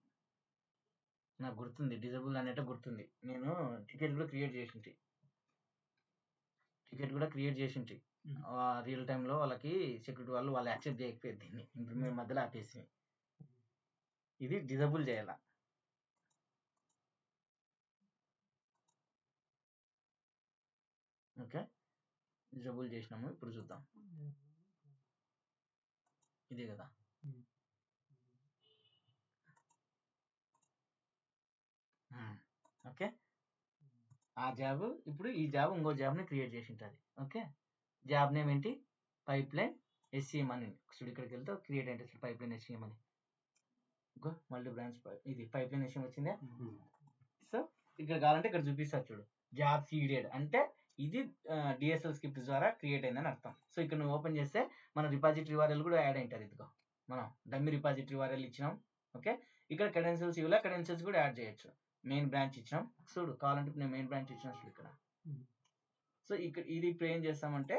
నాకు గుర్తుంది డిజబుల్ అనేట గుర్తుంది నేను టికెట్ కూడా క్రియేట్ చేసింటి రియల్ టైంలో వాళ్ళకి సెక్యూరిటీ వాళ్ళు యాక్సెప్ట్ చేయకపోయేది దీన్ని ఇంప్లిమెంట్ మధ్యలో ఆపేసి ఇది డిజబుల్ చేయాల ఓకే డిజబుల్ చేసినాము ఇప్పుడు చూద్దాం ఇదే కదా ఓకే ఆ జాబ్ ఇప్పుడు ఈ జాబ్ ఇంకో జాబ్ని క్రియేట్ చేసి ఉంటుంది ఓకే జాబ్ నేమ్ ఏంటి పైప్ లైన్ ఎస్సీఎం అని చూడు ఇక్కడికి వెళ్తే క్రియేట్ అంటే పైప్ లైన్ ఎస్సీఎం అని ఇంకో మల్టీ బ్రాంచ్ ఇది పైప్ లైన్ ఎస్సీఎం వచ్చిందా సో ఇక్కడ కావాలంటే ఇక్కడ చూపిస్తారు చూడు జాబ్ సీడెడ్ అంటే ఇది డిఎస్ఎల్ స్క్రిప్ట్ ద్వారా క్రియేట్ అయిందని అర్థం సో ఇక్కడ నువ్వు ఓపెన్ చేస్తే మన రిపాజిటరీ వారెల్ కూడా యాడ్ అయింటుంది ఇదిగో మనం డమ్మీ రిపాజిటరీ వారెల్ ఇచ్చినాం ఓకే ఇక్కడ క్రెడెన్షియల్స్ ఇవ్వాలి క్రెడెన్షియల్స్ కూడా యాడ్ చేయొచ్చు మెయిన్ బ్రాంచ్ ఇచ్చినాం చూడు కావాలంటే నేను మెయిన్ బ్రాంచ్ ఇచ్చిన చూడు ఇక్కడ సో ఇక్కడ ఇది ఇప్పుడు ఏం చేస్తామంటే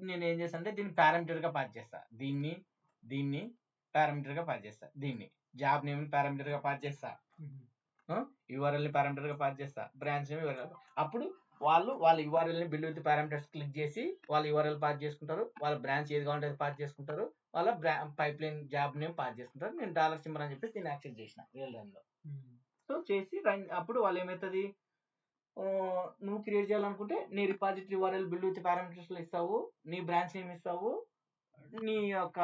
నేను ఏం చేస్తానంటే దీన్ని పారామీటర్గా పాస్ చేస్తా దీన్ని పారామీటర్గా పాస్ చేస్తా దీన్ని జాబ్ నేమ్ పారామీటర్గా పాస్ చేస్తా యూఆర్ఎల్ని పారామీటర్గా పాస్ చేస్తా బ్రాంచ్ నేమ్ అప్పుడు వాళ్ళ యూఆర్ఎల్ని బిల్డ్ విత్ పారామీటర్స్ క్లిక్ చేసి వాళ్ళ యూఆర్ఎల్ పాస్ చేసుకుంటారు వాళ్ళ బ్రాంచ్ ఏది కావాలంటే అది పాస్ చేసుకుంటారు వాళ్ళ pipe line job name pass చేసుకుంటారు నేను డాలర్ సింబల్ అని చెప్పేసి దీన్ని యాక్సెప్ట్ చేసిన రియల్ టైంలో సో చేసి అప్పుడు వాళ్ళు ఏమవుతుంది నువ్వు క్రియేట్ చేయాలనుకుంటే నీ రిపాజిటరీ యూఆర్ఎల్ బిల్డ్ విత్ పారామీటర్స్లో ఇస్తావు నీ బ్రాంచ్ నేమ్ ఇస్తావు నీ యొక్క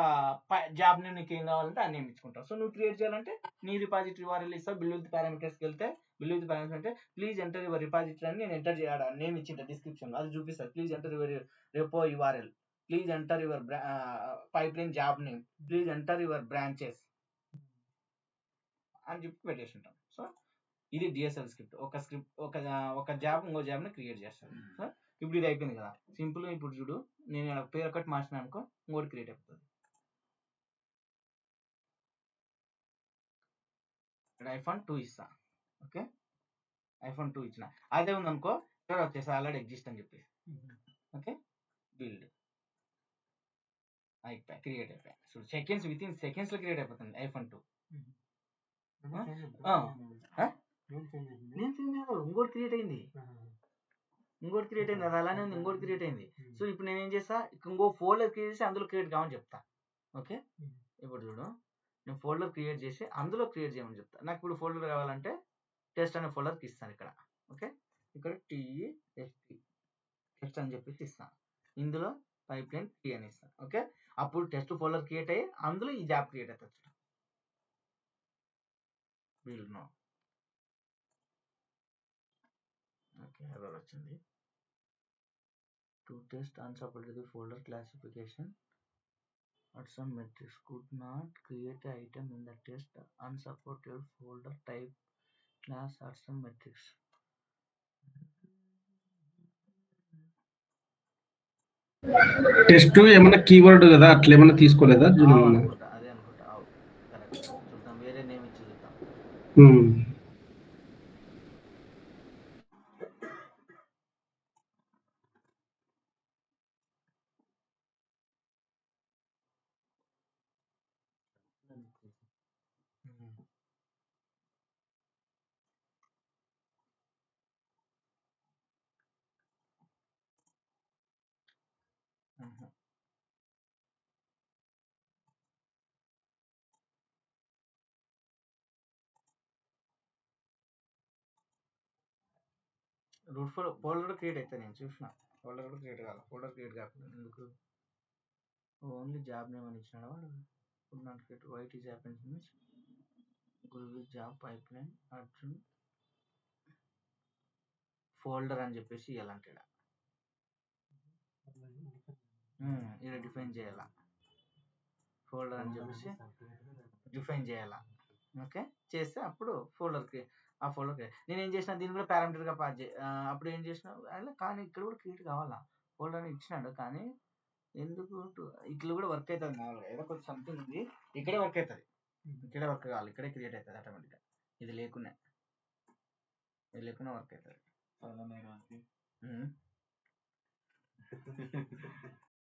జాబ్ నేమ్ నీకు ఏం కావాలంటే ఆ నేమ్ ఇచ్చుకుంటావు సో నువ్వు క్రియేట్ చేయాలంటే నీ రిపాజిటరీ యూఆర్ఎల్ ఇస్తావు బిల్డ్ విత్ పారామీటర్స్కి వెళ్తే బిల్డ్ విత్ పారామీటర్స్ అంటే ప్లీజ్ ఎంటర్ యువర్ రిపాజిటరీ అని నేను ఎంటర్ చేయాలి నేమ్ ఇచ్చింటా డిస్క్రిప్షన్లో అది చూపిస్తాను please enter your repo URL please enter your pipe line job name please enter your branches అని చెప్పి పెట్టేసి ఉంటాం సో ఇది డిఎస్ఎల్ స్క్రిప్ట్ ఒక జాబ్ ఇంకో జాబ్ని క్రియేట్ చేస్తాను సో ఇప్పుడు ఇది అయిపోయింది కదా సింపుల్ ఇప్పుడు చూడు నేను పేరు ఒకటి మార్చిన అనుకో ఇంకోటి క్రియేట్ అయిపోతుంది ఇక్కడ iPhone 2 ఇస్తా ఓకే iPhone 2 ఇచ్చిన అదే ఉంది అనుకో ఇక్కడ వచ్చేసి ఆల్రెడీ ఎగ్జిస్ట్ అని చెప్పేసి ఓకే బిల్డ్ అయిపోయి క్రియేట్ అయిపోయాయి చూడు సెకండ్స్ విత్ ఇన్ సెకండ్స్ లో క్రియేట్ అయిపోతుంది iPhone 2 ఇంకోటి క్రియేట్ అయింది అది అలానే ఉంది ఇంకోటి క్రియేట్ అయింది సో ఇప్పుడు నేను ఏం చేస్తా ఇంకో ఫోల్డర్ క్రియేట్ చేసి అందులో క్రియేట్ కావని చెప్తా ఓకే ఇప్పుడు చూడు నేను ఫోల్డర్ క్రియేట్ చేసి అందులో క్రియేట్ చేయమని చెప్తా నాకు ఇప్పుడు ఫోల్డర్ కావాలంటే టెస్ట్ అనే ఫోల్డర్కి ఇస్తాను ఇక్కడ ఓకే ఇక్కడ టెస్ట్ అని చెప్పేసి ఇస్తాను ఇందులో పైప్లైన్ టీ అని ఇస్తాను ఓకే అప్పుడు టెస్ట్ ఫోల్డర్ క్రియేట్ అయ్యి అందులో ఈ జాబ్ క్రియేట్ అవుతుంది వీళ్ళు నో ఓకే ఎర్రర్ వచ్చింది to test unsupported folder classification at some metrics could not create an item in the test unsupported folder type class at some metrics test ఏమన్నా keyword కదా అట్లా ఏమన్నా తీసుకోలేదా అదే అనుకుంటా కరెక్ట్ చూద్దాం వేరే నేమ్ ఇచ్చి చూద్దాం రూట్ ఫోల్డర్ క్రియేట్ అయితే నేను చూసిన ఫోల్డర్ కూడా క్రియేట్ కావాలి ఫోల్డర్ క్రియేట్ కాకుండా ఎందుకు ఓన్లీ జాబ్ నేమ్ అని ఇచ్చినాడు వాడు could not create white is happens means గురువు జాబ్ పైప్లైన్ అర్జున్ ఫోల్డర్ అని చెప్పేసి ఇవ్వాలంటే ఇక్కడ డిఫైన్ చేయాలా ఫోల్డర్ అని చెప్పేసి డిఫైన్ చేయాలా ఓకే చేస్తే అప్పుడు ఫోల్డర్కి ఆ ఫోల్డర్కి నేను ఏం చేసిన దీన్ని కూడా పారామీటర్గా పాస్ అప్పుడు ఏం చేసిన కానీ ఇక్కడ కూడా క్రియేట్ కావాలా ఫోల్డర్ అని ఇచ్చినాడు కానీ ఎందుకు ఇట్లా కూడా వర్క్ అవుతుంది మామూలుగా ఏదో కొంచెం సంథింగ్ ఉంది ఇక్కడే వర్క్ అవుతుంది ఇక్కడే వర్క్ కావాలి ఇక్కడే క్రియేట్ అవుతుంది ఆటోమేటిక్గా ఇది లేకున్నా వర్క్ అవుతుంది